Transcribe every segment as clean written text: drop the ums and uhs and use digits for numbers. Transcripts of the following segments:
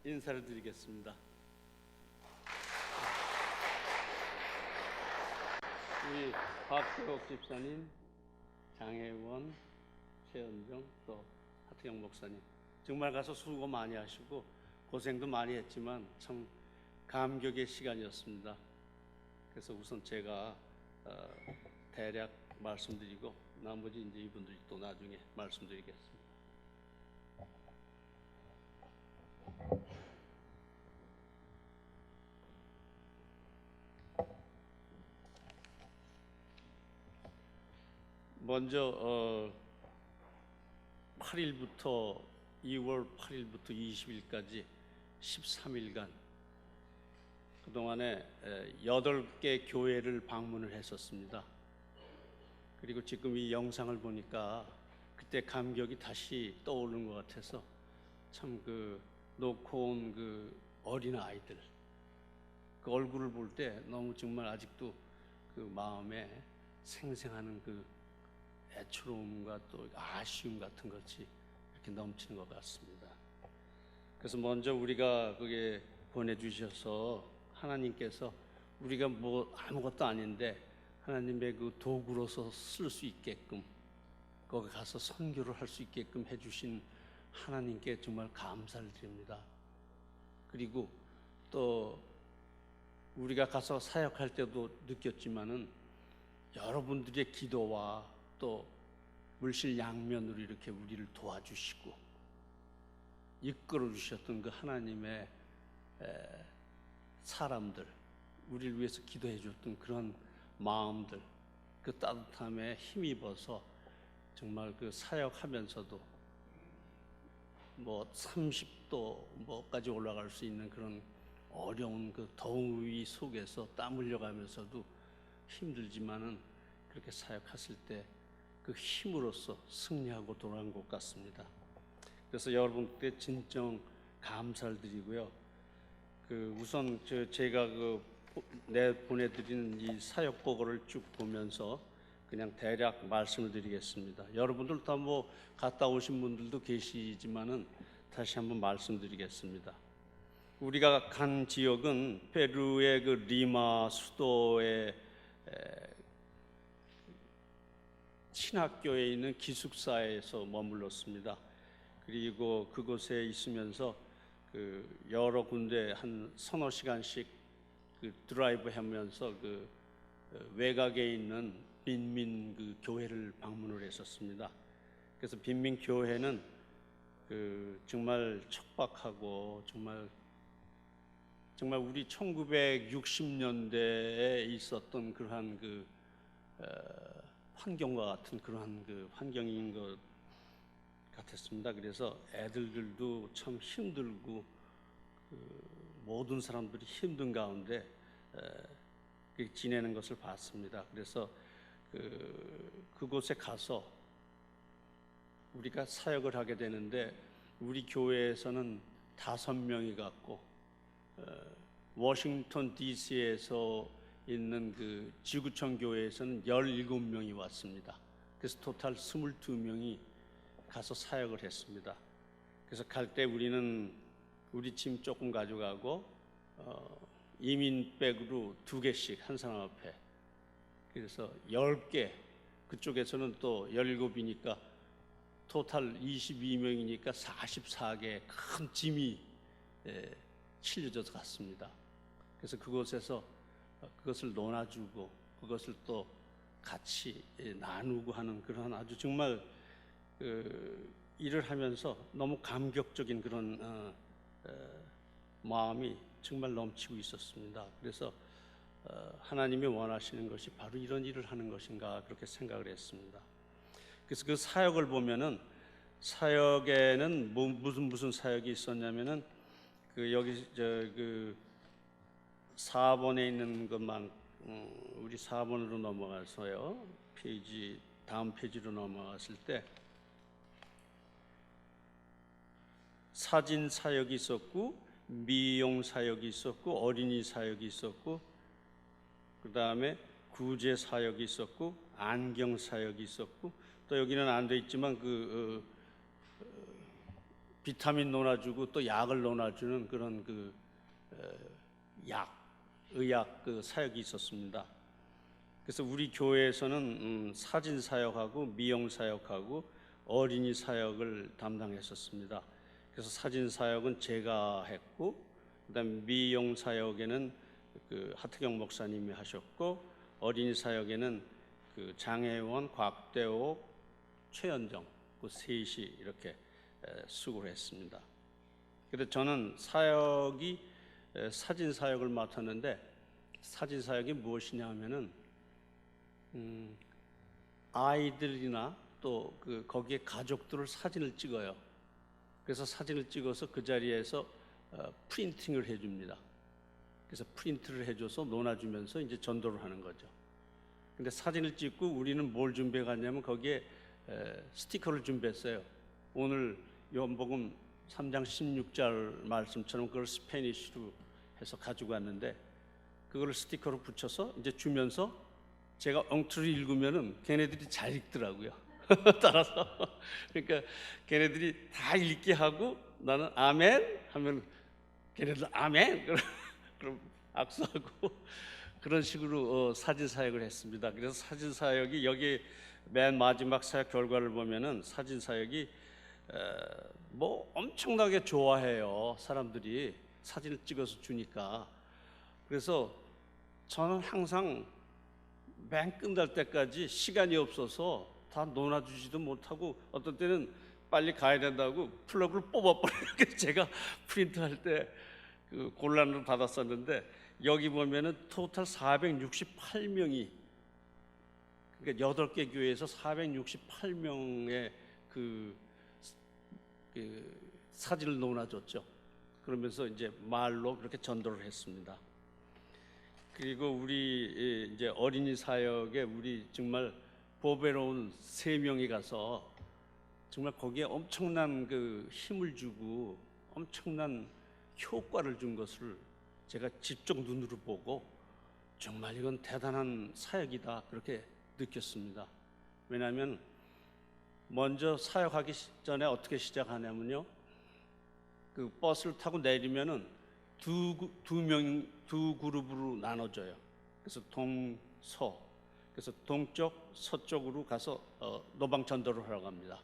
인사를 드리겠습니다. 우리 박태옥 집사님, 장혜원, 최은정, 또 하태경 목사님, 정말 가서 수고 많이 하시고 고생도 많이 했지만 참 감격의 시간이었습니다. 그래서 우선 제가 대략 말씀드리고 나머지 이제 이분들이 또 나중에 말씀드리겠습니다. 먼저 8일부터 2월 8일부터 20일까지 13일간 그동안에 8개 교회를 방문을 했었습니다. 그리고 지금 이 영상을 보니까 그때 감격이 다시 떠오르는 것 같아서 참 그 놓고 온 그 어린 아이들 그 얼굴을 볼 때 너무 정말 아직도 그 마음에 생생하는 그 애처로움과 또 아쉬움 같은 것이 이렇게 넘치는 것 같습니다. 그래서 먼저 우리가 그게 보내주셔서 하나님께서 우리가 뭐 아무것도 아닌데 하나님의 그 도구로서 쓸 수 있게끔 거기 가서 선교를 할 수 있게끔 해주신 하나님께 정말 감사를 드립니다. 그리고 또 우리가 가서 사역할 때도 느꼈지만은 여러분들의 기도와 또 물실양면으로 이렇게 우리를 도와주시고 이끌어 주셨던 그 하나님의 사람들, 우리를 위해서 기도해 줬던 그런 마음들, 그 따뜻함에 힘입어서 정말 그 사역하면서도 뭐 30도 뭐까지 올라갈 수 있는 그런 어려운 그 더위 속에서 땀 흘려가면서도 힘들지만은 그렇게 사역했을 때 그 힘으로써 승리하고 돌아온 것 같습니다. 그래서 여러분께 진정 감사를 드리고요. 그 우선 제가 보내드리는 이 사역 보고를 쭉 보면서 그냥 대략 말씀을 드리겠습니다. 여러분들 다 뭐 갔다 오신 분들도 계시지만은 다시 한번 말씀드리겠습니다. 우리가 간 지역은 페루의 그 리마 수도의 신학교에 있는 기숙사에서 머물렀습니다. 그리고 그곳에 있으면서 그 여러 군데 한 서너 시간씩 그 드라이브 하면서 그 외곽에 있는 빈민 그 교회를 방문을 했었습니다. 그래서 빈민 교회는 그 정말 척박하고 정말 우리 1960년대에 있었던 그러한 그 환경과 같은 그러한 그 환경인 것 같았습니다. 그래서 애들들도 참 힘들고 모든 사람들이 힘든 가운데 지내는 것을 봤습니다. 그래서 그곳에 가서 우리가 사역을 하게 되는데 우리 교회에서는 5명이 갔고 워싱턴 DC에서 있는 그 지구촌 교회에서는 17명이 왔습니다. 그래서 토탈 22명이 가서 사역을 했습니다. 그래서 갈 때 우리는 우리 짐 조금 가져가고 이민백으로 2개씩 한 사람 앞에, 그래서 10개, 그쪽에서는 또 17이니까 토탈 22명이니까 44개 큰 짐이 실려져서 갔습니다. 그래서 그곳에서 그것을 논아주고 그것을 또 같이 나누고 하는 그런 아주 정말 일을 하면서 너무 감격적인 그런 마음이 정말 넘치고 있었습니다. 그래서 하나님이 원하시는 것이 바로 이런 일을 하는 것인가 그렇게 생각을 했습니다. 그래서 그 사역을 보면은 사역에는 무슨 사역이 있었냐면은 그 여기 그 4번에 있는 것만 우리 4번으로 넘어가서요. 다음 페이지로 넘어갔을 때 사진 사역이 있었고 미용 사역이 있었고 어린이 사역이 있었고 그 다음에 구제 사역이 있었고 안경 사역이 있었고 또 여기는 안 돼 있지만 비타민 놓아주고 또 약을 놓아주는 그런 의학 사역이 있었습니다. 그래서 우리 교회에서는 사진 사역하고 미용 사역하고 어린이 사역을 담당했었습니다. 그래서 사진 사역은 제가 했고, 그다음에 미용 사역에는 하태경 목사님이 하셨고, 어린이 사역에는 장혜원, 곽대옥, 최연정 셋이 이렇게 수고를 했습니다. 그래서 저는 사역이 사진 사역을 맡았는데, 사진 사역이 무엇이냐 하면은 아이들이나 또 거기에 가족들을 사진을 찍어요. 그래서 사진을 찍어서 그 자리에서 프린팅을 해줍니다. 그래서 프린트를 해줘서 논아주면서 이제 전도를 하는 거죠. 근데 사진을 찍고 우리는 뭘 준비해 갔냐면 거기에 스티커를 준비했어요. 오늘 요한복음 3장 16절 말씀처럼 그걸 스페니쉬로 해서 가지고 왔는데, 그걸 스티커로 붙여서 이제 주면서 제가 엉터리 읽으면은 걔네들이 잘 읽더라고요. 따라서. 그러니까 걔네들이 다 읽게 하고 나는 아멘 하면 걔네들 아멘 그럼 악수하고 그런 식으로 사진 사역을 했습니다. 그래서 사진 사역이 여기 맨 마지막 사역 결과를 보면은 사진 사역이 뭐 엄청나게 좋아해요. 사람들이 사진을 찍어서 주니까. 그래서 저는 항상 맨 끝날 때까지 시간이 없어서 다 논아주지도 못하고 어떤 때는 빨리 가야 된다고 플러그를 뽑아버리고 제가 프린트할 때 곤란을 받았었는데, 여기 보면은 토탈 468명이, 그러니까 8개 교회에서 468명의 사진을 논아줬죠. 그러면서 이제 말로 그렇게 전도를 했습니다. 그리고 우리 이제 어린이 사역에 우리 정말 보배로운 3명이 가서 정말 거기에 엄청난 힘을 주고 엄청난 효과를 준 것을 제가 직접 눈으로 보고 정말 이건 대단한 사역이다 그렇게 느꼈습니다. 왜냐하면 먼저 사역하기 전에 어떻게 시작하냐면요, 버스를 타고 내리면은 두 그룹으로 나눠져요. 그래서 동서, 그래서 동쪽 서쪽으로 가서 노방 전도를 하러 갑니다.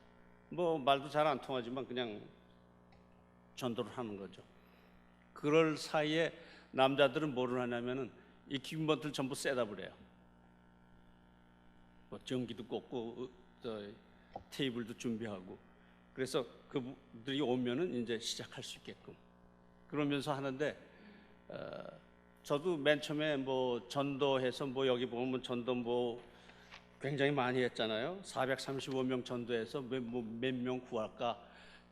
뭐 말도 잘 안 통하지만 그냥 전도를 하는 거죠. 그럴 사이에 남자들은 뭐를 하냐면은 이퀴먼트를 전부 셋업을 해요. 뭐 전기도 꽂고 테이블도 준비하고, 그래서 그들이 오면은 이제 시작할 수 있게끔 그러면서 하는데, 저도 맨 처음에 뭐 전도해서 뭐 여기 보면 전도 뭐 굉장히 많이 했잖아요. 435명 전도해서 몇 명 구할까?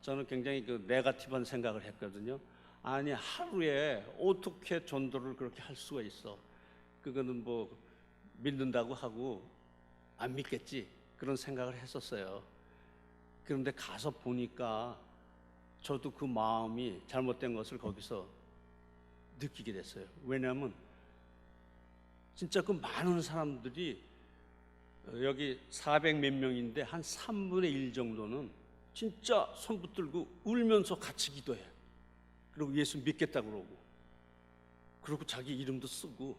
저는 굉장히 네거티브한 생각을 했거든요. 아니, 하루에 어떻게 전도를 그렇게 할 수가 있어? 그거는 뭐 믿는다고 하고 안 믿겠지, 그런 생각을 했었어요. 그런데 가서 보니까 저도 그 마음이 잘못된 것을 거기서 느끼게 됐어요. 왜냐하면 진짜 그 많은 사람들이, 여기 400 몇 명인데 한 3분의 1 정도는 진짜 손 붙들고 울면서 같이 기도해. 그리고 예수 믿겠다 그러고, 그리고 자기 이름도 쓰고.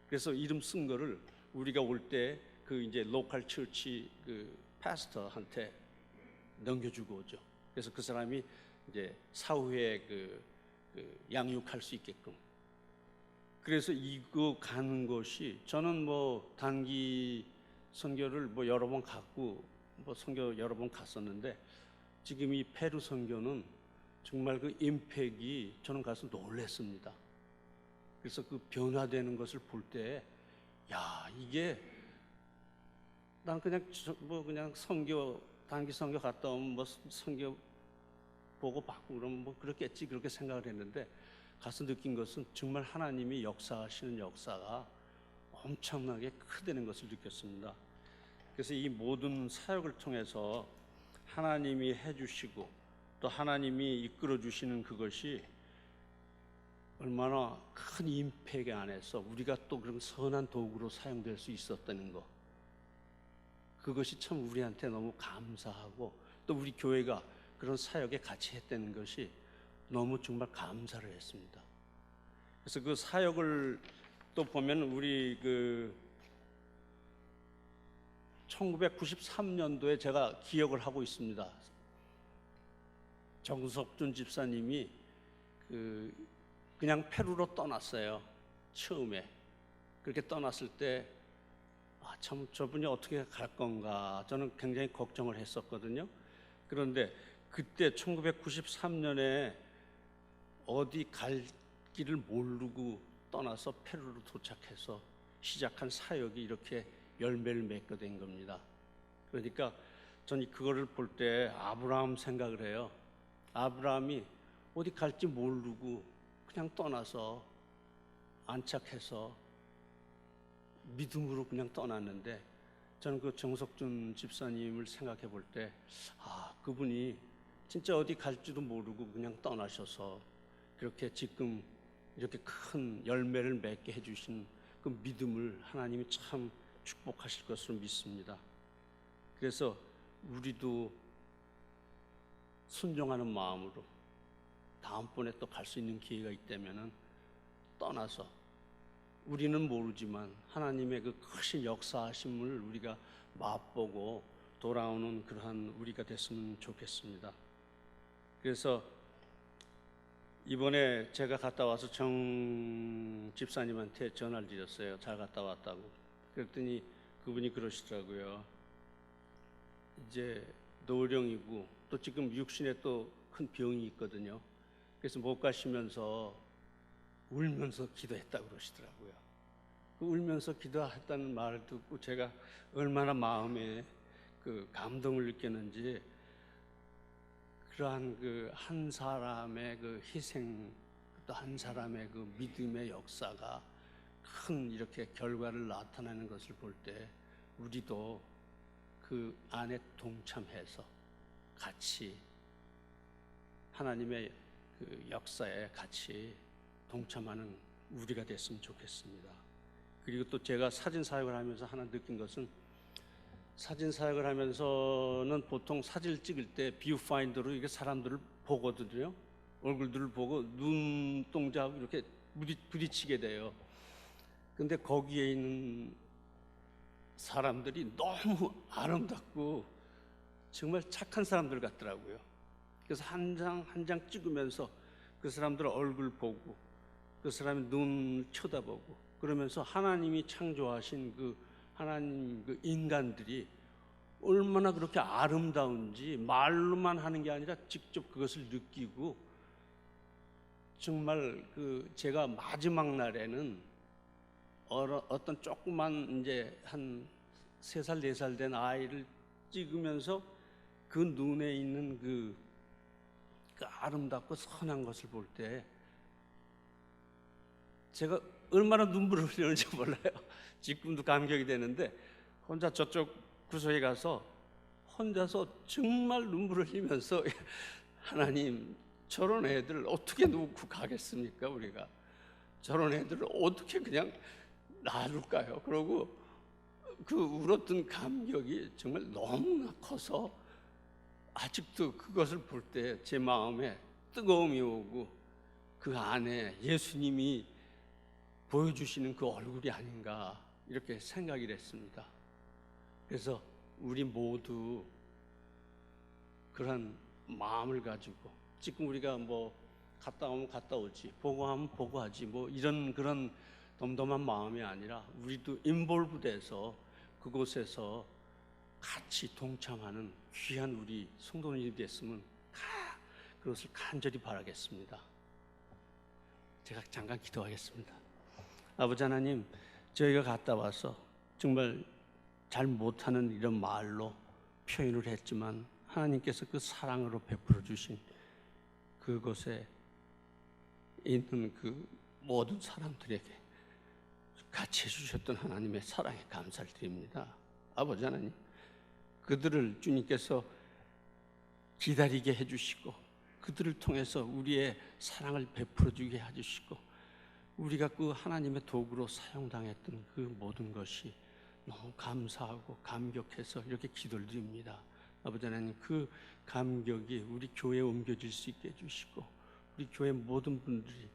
그래서 이름 쓴 거를 우리가 올 때 이제 로컬 처치 파스터한테 넘겨주고 오죠. 그래서 그 사람이 이제 사후에 양육할 수 있게끔. 그래서 이거 가는 것이, 저는 뭐 단기 선교를 뭐 여러 번 갔고 뭐 선교 여러 번 갔었는데, 지금 이 페루 선교는 정말 임팩이, 저는 가서 놀랐습니다. 그래서 변화되는 것을 볼 때, 야, 이게 난 그냥 선교, 단기 선교 갔다 오면 뭐 선교 보고 받고 그러면 뭐 그렇겠지, 그렇게 생각을 했는데, 가서 느낀 것은 정말 하나님이 역사하시는 역사가 엄청나게 크다는 것을 느꼈습니다. 그래서 이 모든 사역을 통해서 하나님이 해주시고 또 하나님이 이끌어 주시는 그것이 얼마나 큰 임팩 안에서 우리가 또 그런 선한 도구로 사용될 수 있었다는 것, 그것이 참 우리한테 너무 감사하고, 또 우리 교회가 그런 사역에 같이 했다는 것이 너무 정말 감사를 했습니다. 그래서 그 사역을 또 보면 우리 1993년도에 제가 기억을 하고 있습니다. 정석준 집사님이 그냥 페루로 떠났어요. 처음에 그렇게 떠났을 때 참 저분이 어떻게 갈 건가 저는 굉장히 걱정을 했었거든요. 그런데 그때 1993년에 어디 갈 길을 모르고 떠나서 페루로 도착해서 시작한 사역이 이렇게 열매를 맺게 된 겁니다. 그러니까 저는 그거를 볼 때 아브라함 생각을 해요. 아브라함이 어디 갈지 모르고 그냥 떠나서 안착해서 믿음으로 그냥 떠났는데, 저는 그 정석준 집사님을 생각해 볼 때 그분이 진짜 어디 갈지도 모르고 그냥 떠나셔서 그렇게 지금 이렇게 큰 열매를 맺게 해주신 그 믿음을 하나님이 참 축복하실 것으로 믿습니다. 그래서 우리도 순종하는 마음으로 다음번에 또 갈 수 있는 기회가 있다면은 떠나서 우리는 모르지만 하나님의 그 크신 역사하심을 우리가 맛보고 돌아오는 그러한 우리가 됐으면 좋겠습니다. 그래서 이번에 제가 갔다 와서 정 집사님한테 전화를 드렸어요. 잘 갔다 왔다고. 그랬더니 그분이 그러시더라고요. 이제 노령이고 또 지금 육신에 또 큰 병이 있거든요. 그래서 못 가시면서 울면서 기도했다고 그러시더라고요. 그 울면서 기도했다는 말을 듣고 제가 얼마나 마음에 그 감동을 느꼈는지, 그러한 그 한 사람의 그 희생, 또 한 사람의 그 믿음의 역사가 큰 이렇게 결과를 나타내는 것을 볼 때 우리도 그 안에 동참해서 같이 하나님의 그 역사에 같이 동참하는 우리가 됐으면 좋겠습니다. 그리고 또 제가 사진 사역을 하면서 하나 느낀 것은, 사진 사역을 하면서는 보통 사진을 찍을 때 뷰파인더로 이게 사람들을 보거든요. 얼굴들을 보고 눈동자하고 이렇게 부딪히게 돼요. 근데 거기에 있는 사람들이 너무 아름답고 정말 착한 사람들 같더라고요. 그래서 한 장 한 장 찍으면서 그 사람들 얼굴 보고 그 사람의 눈 쳐다보고 그러면서 하나님이 창조하신 그 하나님 그 인간들이 얼마나 그렇게 아름다운지 말로만 하는 게 아니라 직접 그것을 느끼고, 정말 그 제가 마지막 날에는 어떤 조그만 이제 한 3살 4살 된 아이를 찍으면서 그 눈에 있는 그 아름답고 선한 것을 볼 때 제가 얼마나 눈물을 흘리는지 몰라요. 지금도 감격이 되는데 혼자 저쪽 구석에 가서 혼자서 정말 눈물을 흘리면서 하나님, 저런 애들 어떻게 놓고 가겠습니까? 우리가 저런 애들을 어떻게 그냥 놔둘까요? 그러고 그 울었던 감격이 정말 너무나 커서 아직도 그것을 볼 때 제 마음에 뜨거움이 오고 그 안에 예수님이 보여주시는 그 얼굴이 아닌가 이렇게 생각이 됐습니다. 그래서 우리 모두 그런 마음을 가지고, 지금 우리가 뭐 갔다 오면 갔다 오지, 보고하면 보고하지, 뭐 이런 그런 덤덤한 마음이 아니라 우리도 인볼브돼서 그곳에서 같이 동참하는 귀한 우리 성도님이 됐으면 그것을 간절히 바라겠습니다. 제가 잠깐 기도하겠습니다. 아버지 하나님, 저희가 갔다 와서 정말 잘 못하는 이런 말로 표현을 했지만 하나님께서 그 사랑으로 베풀어 주신 그곳에 있는 그 모든 사람들에게 같이 해주셨던 하나님의 사랑에 감사를 드립니다. 아버지 하나님, 그들을 주님께서 기다리게 해주시고 그들을 통해서 우리의 사랑을 베풀어 주게 해주시고 우리가 그 하나님의 도구로 사용당했던 그 모든 것이 너무 감사하고 감격해서 이렇게 기도를 드립니다. 아버지 하나님, 그 감격이 우리 교회에 옮겨질 수 있게 해주시고, 우리 교회 모든 분들이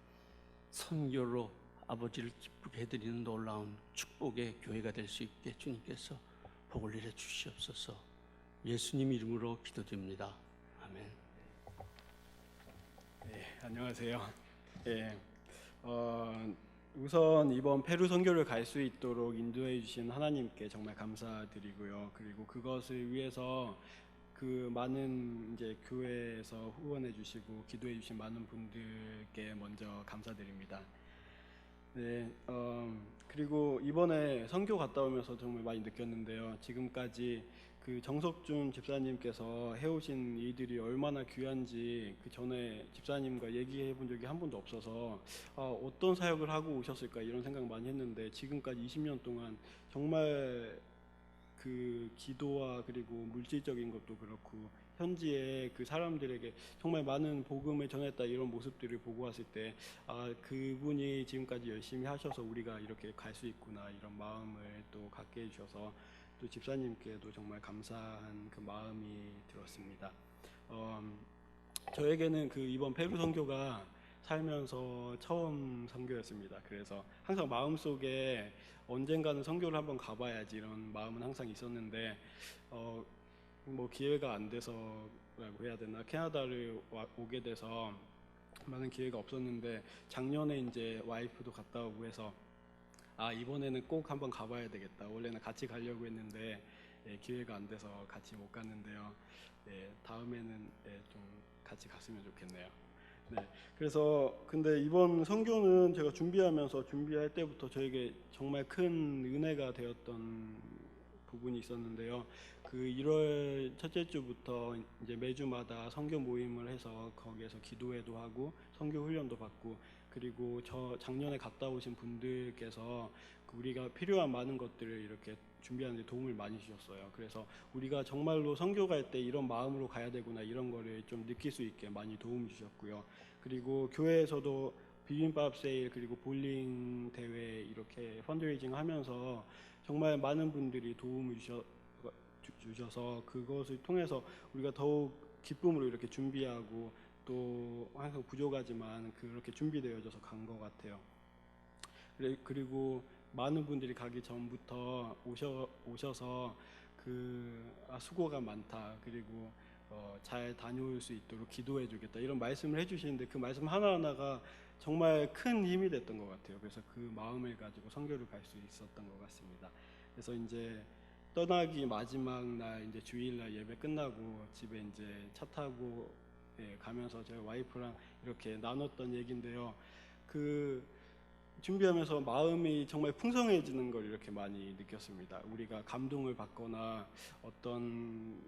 선교로 아버지를 기쁘게 해드리는 놀라운 축복의 교회가 될 수 있게 주님께서 복을 내려 주시옵소서. 예수님 이름으로 기도드립니다. 아멘. 네, 안녕하세요. 예, 우선 이번 페루 선교를 갈 수 있도록 인도해 주신 하나님께 정말 감사드리고요. 그리고 그것을 위해서 그 많은 이제 교회에서 후원해 주시고 기도해 주신 많은 분들께 먼저 감사드립니다. 네, 그리고 이번에 선교 갔다 오면서 정말 많이 느꼈는데요. 지금까지 그 정석준 집사님께서 해오신 일들이 얼마나 귀한지 그 전에 집사님과 얘기해 본 적이 한 번도 없어서 어떤 사역을 하고 오셨을까 이런 생각 많이 했는데, 지금까지 20년 동안 정말 그 기도와 그리고 물질적인 것도 그렇고 현지의 그 사람들에게 정말 많은 복음을 전했다, 이런 모습들을 보고 왔을 때 그분이 지금까지 열심히 하셔서 우리가 이렇게 갈 수 있구나, 이런 마음을 또 갖게 해주셔서 또 집사님께도 정말 감사한 그 마음이 들었습니다. 저에게는 그 이번 페루 선교가 살면서 처음 선교였습니다. 그래서 항상 마음속에 언젠가는 선교를 한번 가봐야지 이런 마음은 항상 있었는데 뭐 기회가 안 돼서라고 해야 되나, 캐나다를 오게 돼서 많은 기회가 없었는데, 작년에 이제 와이프도 갔다 오고 해서 이번에는 꼭 한번 가봐야 되겠다. 원래는 같이 가려고 했는데 기회가 안 돼서 같이 못 갔는데요. 다음에는 좀 같이 갔으면 좋겠네요. 네, 그래서 근데 이번 선교는 제가 준비할 때부터 저에게 정말 큰 은혜가 되었던 부분이 있었는데요. 그 1월 첫째 주부터 이제 매주마다 선교 모임을 해서 거기에서 기도회도 하고 선교 훈련도 받고, 그리고 저 작년에 갔다 오신 분들께서 우리가 필요한 많은 것들을 이렇게 준비하는 데 도움을 많이 주셨어요. 그래서 우리가 정말로 선교 갈 때 이런 마음으로 가야 되구나, 이런 거를 좀 느낄 수 있게 많이 도움 주셨고요. 그리고 교회에서도 비빔밥 세일 그리고 볼링 대회 이렇게 펀드레이징 하면서 정말 많은 분들이 도움을 주셔서 그것을 통해서 우리가 더욱 기쁨으로 이렇게 준비하고, 또 항상 부족하지만 그렇게 준비되어져서 간 것 같아요. 그리고 많은 분들이 가기 전부터 오셔서 수고가 많다, 그리고 잘 다녀올 수 있도록 기도해 주겠다, 이런 말씀을 해주시는데 그 말씀 하나하나가 정말 큰 힘이 됐던 것 같아요. 그래서 그 마음을 가지고 선교를 갈 수 있었던 것 같습니다. 그래서 이제 떠나기 마지막 날 이제 주일날 예배 끝나고 집에 이제 차 타고 가면서 제 와이프랑 이렇게 나눴던 얘기인데요. 그 준비하면서 마음이 정말 풍성해지는 걸 이렇게 많이 느꼈습니다. 우리가 감동을 받거나 어떤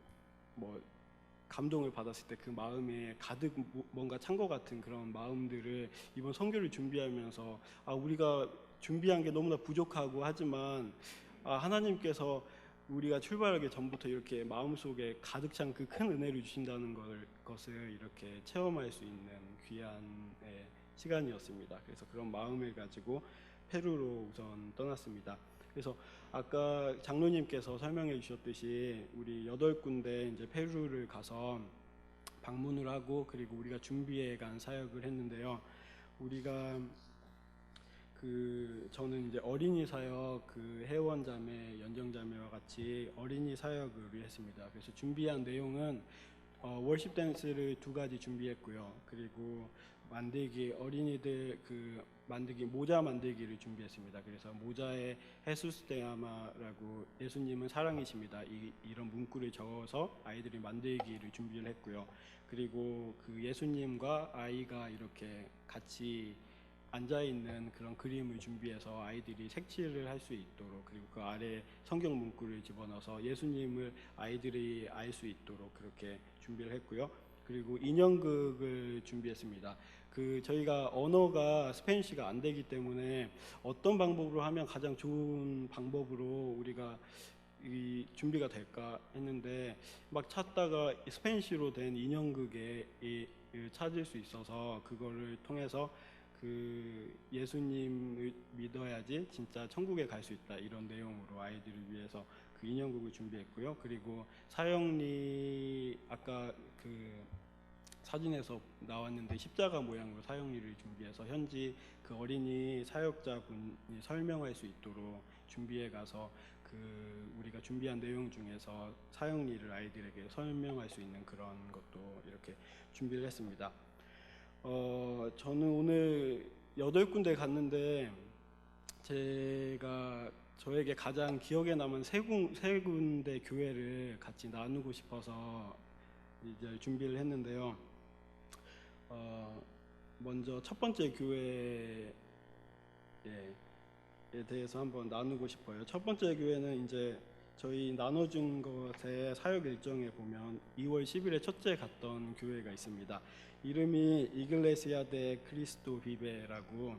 감동을 받았을 때 그 마음에 가득 뭔가 찬 것 같은 그런 마음들을 이번 선교를 준비하면서 우리가 준비한 게 너무나 부족하고 하지만 하나님께서 우리가 출발하기 전부터 이렇게 마음속에 가득 찬 그 큰 은혜를 주신다는 것을 이렇게 체험할 수 있는 귀한 시간이었습니다. 그래서 그런 마음을 가지고 페루로 우선 떠났습니다. 그래서 아까 장로님께서 설명해 주셨듯이 우리 8군데 이제 페루를 가서 방문을 하고, 그리고 우리가 준비해 간 사역을 했는데요. 우리가 저는 이제 어린이 사역, 회원자매, 연정자매와 같이 어린이 사역을 했습니다. 그래서 준비한 내용은 월십 댄스를 2가지 준비했고요. 그리고 어린이들 만들기 모자 만들기를 준비했습니다. 그래서 모자에 헤수스 데아마라고 예수님은 사랑이십니다, 이런 문구를 적어서 아이들이 만들기를 준비를 했고요. 그리고 그 예수님과 아이가 이렇게 같이 앉아 있는 그런 그림을 준비해서 아이들이 색칠을 할 수 있도록, 그리고 그 아래 성경 문구를 집어넣어서 예수님을 아이들이 알 수 있도록 그렇게 준비를 했고요. 그리고 인형극을 준비했습니다. 저희가 언어가 스페인시가 안 되기 때문에 어떤 방법으로 하면 가장 좋은 방법으로 우리가 이 준비가 될까 했는데 막 찾다가 스페인시로 된 인형극에 찾을 수 있어서, 그거를 통해서 예수님을 믿어야지 진짜 천국에 갈 수 있다, 이런 내용으로 아이들을 위해서 그 인형극을 준비했고요. 그리고 사형리 아까 그 사진에서 나왔는데 십자가 모양으로 사형리를 준비해서 현지 그 어린이 사역자분이 설명할 수 있도록 준비해 가서 그 우리가 준비한 내용 중에서 사형리를 아이들에게 설명할 수 있는 그런 것도 이렇게 준비를 했습니다. 저는 오늘 8군데 갔는데 제가 저에게 가장 기억에 남은 세 군데 교회를 같이 나누고 싶어서 이제 준비를 했는데요. 먼저 첫 번째 교회에 대해서 한번 나누고 싶어요. 첫 번째 교회는 이제 저희 나눠준 것의 사역 일정에 보면 2월 10일에 첫째 갔던 교회가 있습니다. 이름이 이글레시아 데 크리스토 비베라고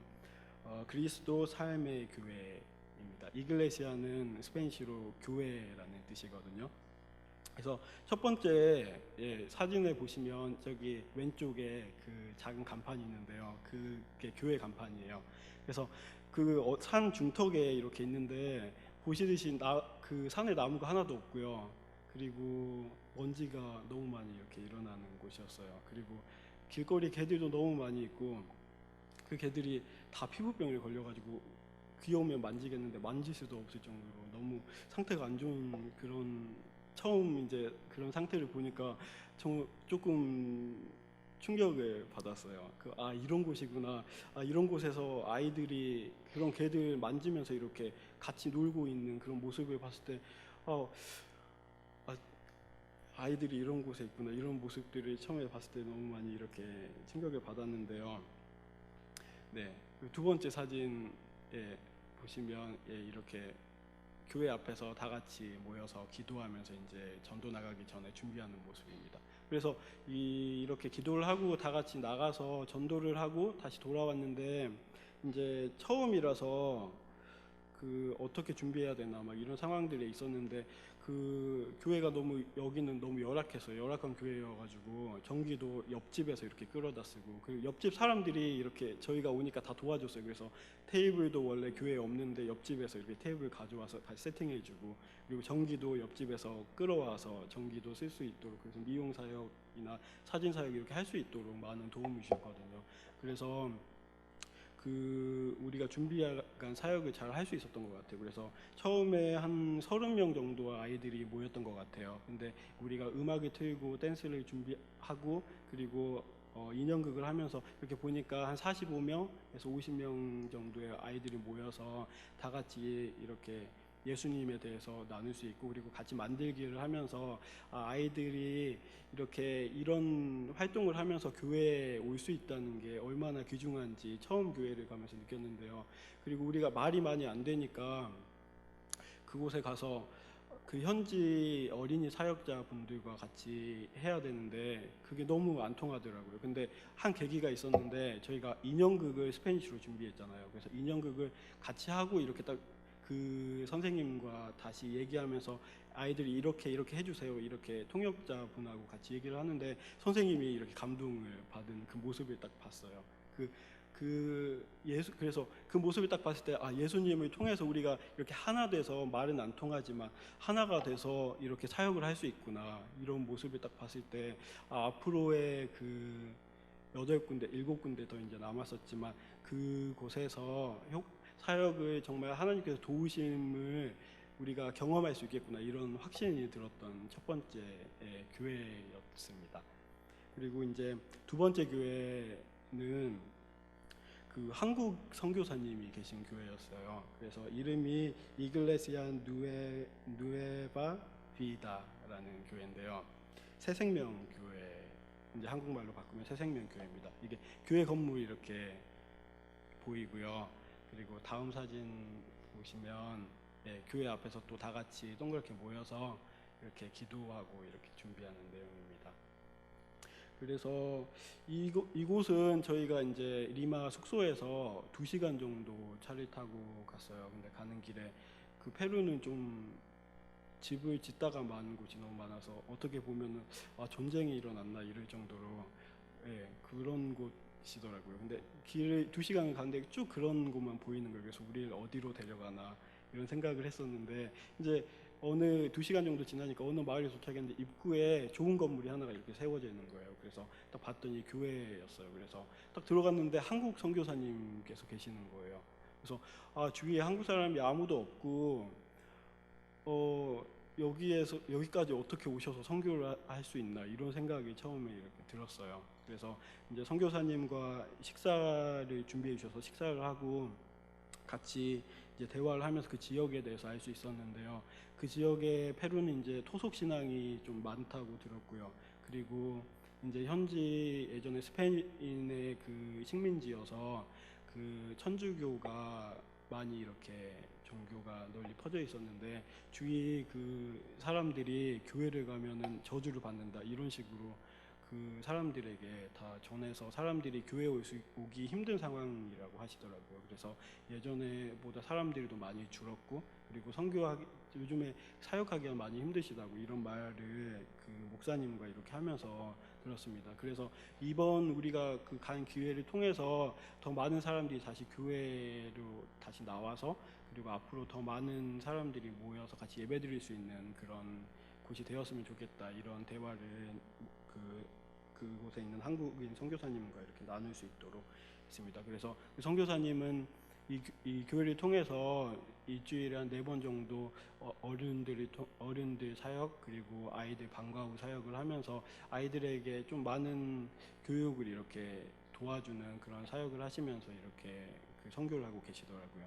그리스도 삶의 교회입니다. 이글레시아는 스페인시로 교회라는 뜻이거든요. 그래서 첫 번째 사진을 보시면 저기 왼쪽에 그 작은 간판이 있는데요. 그게 교회 간판이에요. 그래서 그 산 중턱에 이렇게 있는데 보시듯이 그 산에 나무가 하나도 없고요. 그리고 먼지가 너무 많이 이렇게 일어나는 곳이었어요. 그리고 길거리 개들도 너무 많이 있고 그 개들이 다 피부병에 걸려가지고 귀여우면 만지겠는데 만질 수도 없을 정도로 너무 상태가 안 좋은 그런 처음 이제 그런 상태를 보니까 조금 충격을 받았어요. 이런 곳이구나. 이런 곳에서 아이들이 그런 개들 만지면서 이렇게 같이 놀고 있는 그런 모습을 봤을 때 아이들이 이런 곳에 있구나. 이런 모습들을 처음에 봤을 때 너무 많이 이렇게 충격을 받았는데요. 네, 두 번째 사진에 보시면 이렇게 교회 앞에서 다 같이 모여서 기도하면서 이제 전도 나가기 전에 준비하는 모습입니다. 그래서 이렇게 기도를 하고 다 같이 나가서 전도를 하고 다시 돌아왔는데 이제 처음이라서 어떻게 준비해야 되나 막 이런 상황들이 있었는데 그 교회가 여기는 너무 열악했어요. 열악한 교회여가지고 전기도 옆집에서 이렇게 끌어다 쓰고 그 옆집 사람들이 이렇게 저희가 오니까 다 도와줬어요. 그래서 테이블도 원래 교회에 없는데 옆집에서 이렇게 테이블 가져와서 다시 세팅해주고 그리고 전기도 옆집에서 끌어와서 전기도 쓸 수 있도록 그래서 미용 사역이나 사진 사역 이렇게 할 수 있도록 많은 도움을 주셨거든요. 그래서 우리가 준비한 사역을 잘 할 수 있었던 것 같아요. 그래서 처음에 한 30명 정도 아이들이 모였던 것 같아요. 근데 우리가 음악을 틀고 댄스를 준비하고 그리고 인형극을 하면서 이렇게 보니까 한 45명에서 50명 정도의 아이들이 모여서 다 같이 이렇게 예수님에 대해서 나눌 수 있고 그리고 같이 만들기를 하면서 아이들이 이렇게 이런 활동을 하면서 교회에 올 수 있다는 게 얼마나 귀중한지 처음 교회를 가면서 느꼈는데요. 그리고 우리가 말이 많이 안 되니까 그곳에 가서 그 현지 어린이 사역자분들과 같이 해야 되는데 그게 너무 안 통하더라고요. 근데 한 계기가 있었는데 저희가 인형극을 스페니쉬로 준비했잖아요. 그래서 인형극을 같이 하고 이렇게 딱 그 선생님과 다시 얘기하면서 아이들이 이렇게 해주세요. 이렇게 통역자 분하고 같이 얘기를 하는데 선생님이 이렇게 감동을 받은 그 모습을 딱 봤어요. 그래서 그 모습을 딱 봤을 때 예수님을 통해서 우리가 이렇게 하나 돼서 말은 안 통하지만 하나가 돼서 이렇게 사역을 할 수 있구나 이런 모습을 딱 봤을 때 앞으로의 그 8군데, 7군데 더 이제 남았었지만 그곳에서 사역을 정말 하나님께서 도우심을 우리가 경험할 수 있겠구나 이런 확신이 들었던 첫 번째 교회였습니다. 그리고 이제 두 번째 교회는 그 한국 선교사님이 계신 교회였어요. 그래서 이름이 이글레시아 누에바 비다라는 교회인데요. 새생명 교회 이제 한국말로 바꾸면 새생명 교회입니다. 이게 교회 건물이 이렇게 보이고요. 그리고 다음 사진 보시면 교회 앞에서 또 다 같이 동그랗게 모여서 이렇게 기도하고 이렇게 준비하는 내용입니다. 그래서 이곳은 저희가 이제 리마 숙소에서 2시간 정도 차를 타고 갔어요. 근데 가는 길에 그 페루는 좀 집을 짓다가 마는 곳이 너무 많아서 어떻게 보면은 전쟁이 일어났나 이럴 정도로 그런 곳이더라고요. 근데 길을 2시간을 가는데 쭉 그런 곳만 보이는 거예요. 그래서 우리를 어디로 데려가나 이런 생각을 했었는데 이제 어느 2시간 정도 지나니까 어느 마을에 도착했는데 입구에 좋은 건물이 하나가 이렇게 세워져 있는 거예요. 그래서 딱 봤더니 교회였어요. 그래서 딱 들어갔는데 한국 선교사님께서 계시는 거예요. 그래서 주위에 한국 사람이 아무도 없고 여기까지 어떻게 오셔서 선교를 할 수 있나 이런 생각이 처음에 이렇게 들었어요. 그래서 이제 선교사님과 식사를 준비해 주셔서 식사를 하고 같이 이제 대화를 하면서 그 지역에 대해서 알 수 있었는데요. 그 지역에 페루는 이제 토속 신앙이 좀 많다고 들었고요. 그리고 이제 현지 예전에 스페인의 그 식민지여서 그 천주교가 많이 이렇게 종교가 널리 퍼져 있었는데 주위 그 사람들이 교회를 가면은 저주를 받는다 이런 식으로 그 사람들에게 다 전해서 사람들이 교회에 오기 힘든 상황이라고 하시더라고요. 그래서 예전에보다 사람들이 더 많이 줄었고 그리고 선교하기 요즘에 사역하기가 많이 힘드시다고 이런 말을 그 목사님과 이렇게 하면서 들었습니다. 그래서 이번 우리가 그 간 기회를 통해서 더 많은 사람들이 다시 교회로 다시 나와서 그리고 앞으로 더 많은 사람들이 모여서 같이 예배드릴 수 있는 그런 곳이 되었으면 좋겠다 이런 대화를 그곳에 있는 한국인 선교사님과 이렇게 나눌 수 있도록 했습니다. 그래서 그 선교사님은 이 교회를 통해서 일주일에 한 4번 정도 어른들 사역 그리고 아이들 방과 후 사역을 하면서 아이들에게 좀 많은 교육을 이렇게 도와주는 그런 사역을 하시면서 이렇게 그 선교를 하고 계시더라고요.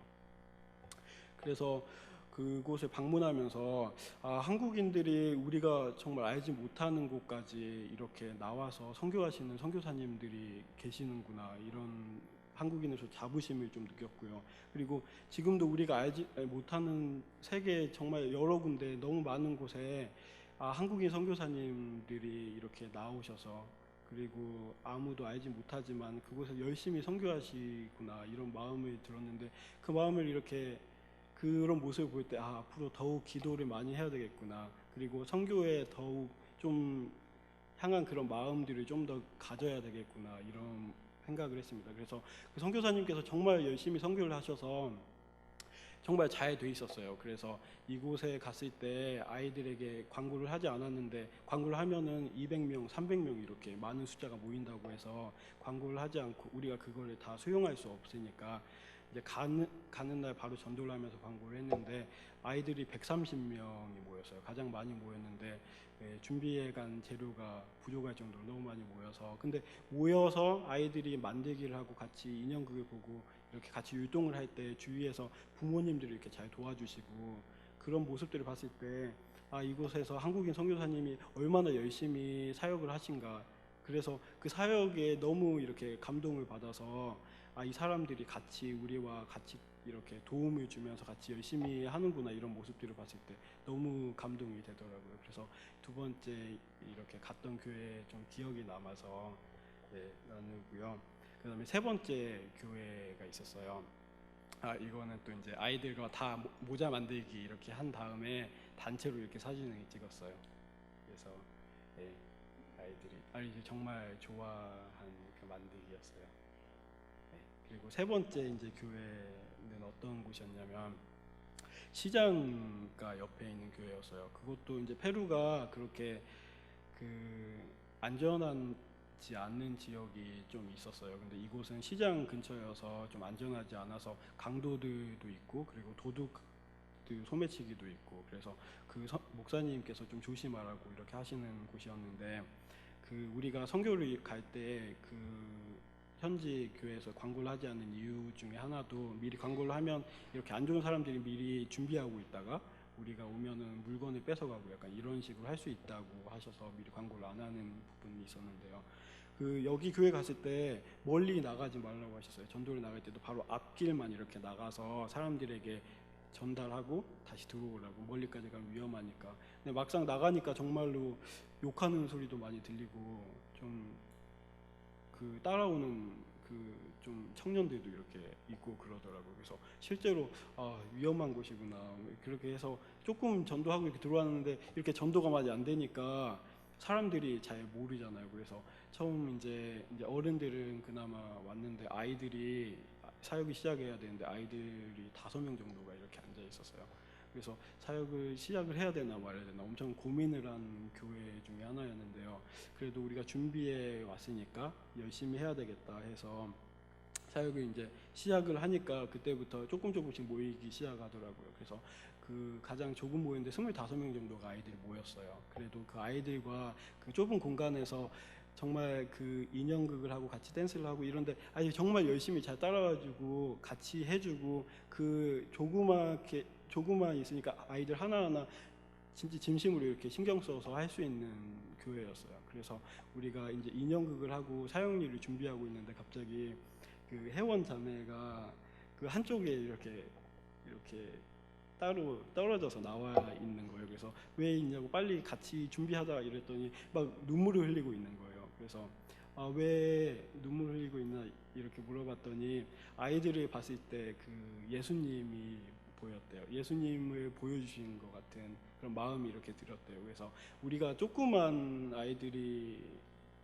그래서 그곳을 방문하면서 한국인들이 우리가 정말 알지 못하는 곳까지 이렇게 나와서 선교하시는 선교사님들이 계시는구나 이런 한국인으로서 자부심을 좀 느꼈고요. 그리고 지금도 우리가 알지 못하는 세계 정말 여러 군데 너무 많은 곳에 한국인 선교사님들이 이렇게 나오셔서 그리고 아무도 알지 못하지만 그곳에 열심히 선교하시구나 이런 마음을 들었는데 그 마음을 이렇게 그런 모습을 볼 때 앞으로 더욱 기도를 많이 해야 되겠구나. 그리고 선교에 더욱 좀 향한 그런 마음들을 좀 더 가져야 되겠구나. 이런 생각을 했습니다. 그래서 그 선교사님께서 정말 열심히 선교를 하셔서 정말 잘 돼 있었어요. 그래서 이곳에 갔을 때 아이들에게 광고를 하지 않았는데 광고를 하면은 200명, 300명 이렇게 많은 숫자가 모인다고 해서 광고를 하지 않고 우리가 그거를 다 수용할 수 없으니까 이제 가는 날 바로 전도를 하면서 광고를 했는데 아이들이 130명이 모였어요. 가장 많이 모였는데 준비해 간 재료가 부족할 정도로 너무 많이 모여서 근데 모여서 아이들이 만들기를 하고 같이 인형극을 보고 이렇게 같이 율동을 할 때 주위에서 부모님들이 이렇게 잘 도와주시고 그런 모습들을 봤을 때 이곳에서 한국인 선교사님이 얼마나 열심히 사역을 하신가 그래서 그 사역에 너무 이렇게 감동을 받아서 이 사람들이 같이 우리와 같이 이렇게 도움을 주면서 같이 열심히 하는구나 이런 모습들을 봤을 때 너무 감동이 되더라고요. 그래서 2번째 이렇게 갔던 교회에 좀 기억이 남아서 나누고요. 그다음에 3번째 교회가 있었어요. 이거는 또 이제 아이들과 다 모자 만들기 이렇게 한 다음에 단체로 이렇게 사진을 찍었어요. 그래서 아이들이 정말 좋아한 그 만들기였어요. 그리고 3번째 이제 교회는 어떤 곳이었냐면 시장가 옆에 있는 교회였어요. 그것도 이제 페루가 그렇게 그 안전하지 않는 지역이 좀 있었어요. 근데 이곳은 시장 근처여서 좀 안전하지 않아서 강도들도 있고 그리고 도둑들 소매치기도 있고 그래서 그 목사님께서 좀 조심하라고 이렇게 하시는 곳이었는데 그 우리가 선교를 갈 때 그 현지 교회에서 광고를 하지 않는 이유 중에 하나도 미리 광고를 하면 이렇게 안 좋은 사람들이 미리 준비하고 있다가 우리가 오면은 물건을 뺏어가고 약간 이런 식으로 할 수 있다고 하셔서 미리 광고를 안 하는 부분이 있었는데요. 그 여기 교회 갔을 때 멀리 나가지 말라고 하셨어요. 전도를 나갈 때도 바로 앞길만 이렇게 나가서 사람들에게 전달하고 다시 들어오라고 멀리까지 가면 위험하니까. 근데 막상 나가니까 정말로 욕하는 소리도 많이 들리고 좀 그 따라오는 그 좀 청년들도 이렇게 있고 그러더라고요. 그래서 실제로 위험한 곳이구나 그렇게 해서 조금 전도하고 이렇게 들어왔는데 이렇게 전도가 많이 안 되니까 사람들이 잘 모르잖아요. 그래서 처음 이제 어른들은 그나마 왔는데 아이들이 사역이 시작해야 되는데 아이들이 5명 정도가 이렇게 앉아 있었어요. 그래서 사역을 시작을 해야 되나 말아야 되나 엄청 고민을 한 교회 중에 하나였는데요. 그래도 우리가 준비해 왔으니까 열심히 해야 되겠다 해서 사역을 이제 시작을 하니까 그때부터 조금씩 모이기 시작하더라고요. 그래서 그 가장 적은 모였는데 25명 정도가 아이들이 모였어요. 그래도 그 아이들과 그 좁은 공간에서 정말 그 인형극을 하고 같이 댄스를 하고 이런데 아니 정말 열심히 잘 따라와주고 같이 해주고 그 조그만 있으니까 아이들 하나하나 진짜 진심으로 이렇게 신경 써서 할 수 있는 교회였어요. 그래서 우리가 이제 인형극을 하고 사역일을 준비하고 있는데 갑자기 그 회원 자매가 그 한쪽에 이렇게 따로 떨어져서 나와 있는 거예요. 그래서 왜 있냐고 빨리 같이 준비하자 이랬더니 막 눈물을 흘리고 있는 거예요. 그래서 왜 눈물 흘리고 있나 이렇게 물어봤더니 아이들을 봤을 때 그 예수님이 보였대요. 예수님을 보여주신 것 같은 그런 마음이 이렇게 들었대요. 그래서 우리가 조그만 아이들이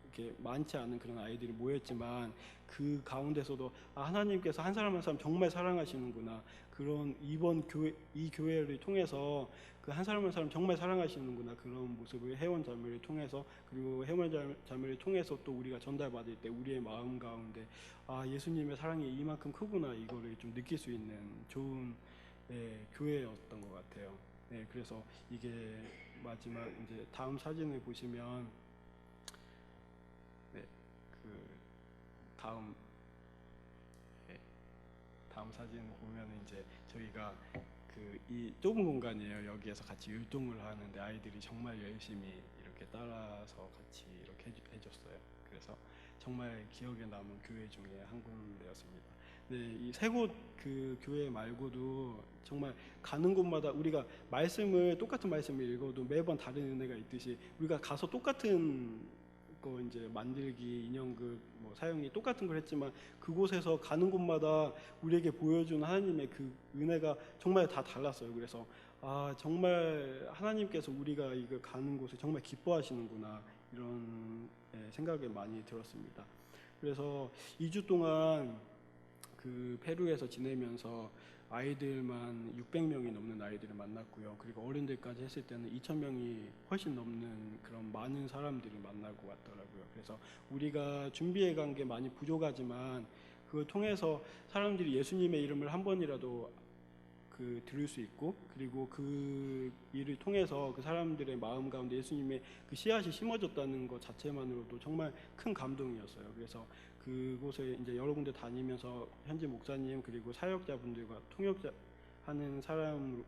이렇게 많지 않은 그런 아이들이 모였지만 그 가운데서도 하나님께서 한 사람 한 사람 정말 사랑하시는구나. 그런 이 교회를 통해서 그 한 사람 한 사람 정말 사랑하시는구나. 그런 모습을 회원 자매를 통해서 그리고 회원 자매를 통해서 또 우리가 전달받을 때 우리의 마음 가운데 예수님의 사랑이 이만큼 크구나. 이거를 좀 느낄 수 있는 좋은 교회였던 것 같아요. 네, 그래서 이게 마지막 이제 다음 사진을 보시면 그 다음 사진을 보면 이제 저희가 그 이 좁은 공간이에요. 여기에서 같이 율동을 하는데 아이들이 정말 열심히 이렇게 따라서 같이 이렇게 해줬어요. 그래서 정말 기억에 남은 교회 중에 한 군데였습니다. 네, 이 세 곳 그 교회 말고도 정말 가는 곳마다 우리가 똑같은 말씀을 읽어도 매번 다른 은혜가 있듯이 우리가 가서 똑같은 거 이제 만들기 인형극 뭐 사용이 똑같은 걸 했지만 그곳에서 가는 곳마다 우리에게 보여준 하나님의 그 은혜가 정말 다 달랐어요. 그래서 정말 하나님께서 우리가 이거 가는 곳에 정말 기뻐하시는구나 이런 생각이 많이 들었습니다. 그래서 2주 동안 그 페루에서 지내면서 아이들만 600명이 넘는 아이들을 만났고요. 그리고 어른들까지 했을 때는 2,000명이 훨씬 넘는 그런 많은 사람들을 만나고 왔더라고요. 그래서 우리가 준비해 간 게 많이 부족하지만 그걸 통해서 사람들이 예수님의 이름을 한 번이라도 그 들을 수 있고 그리고 그 일을 통해서 그 사람들의 마음 가운데 예수님의 그 씨앗이 심어졌다는 것 자체만으로도 정말 큰 감동이었어요. 그래서 그곳에 이제 여러 군데 다니면서 현지 목사님 그리고 사역자분들과 통역자 하는 사람을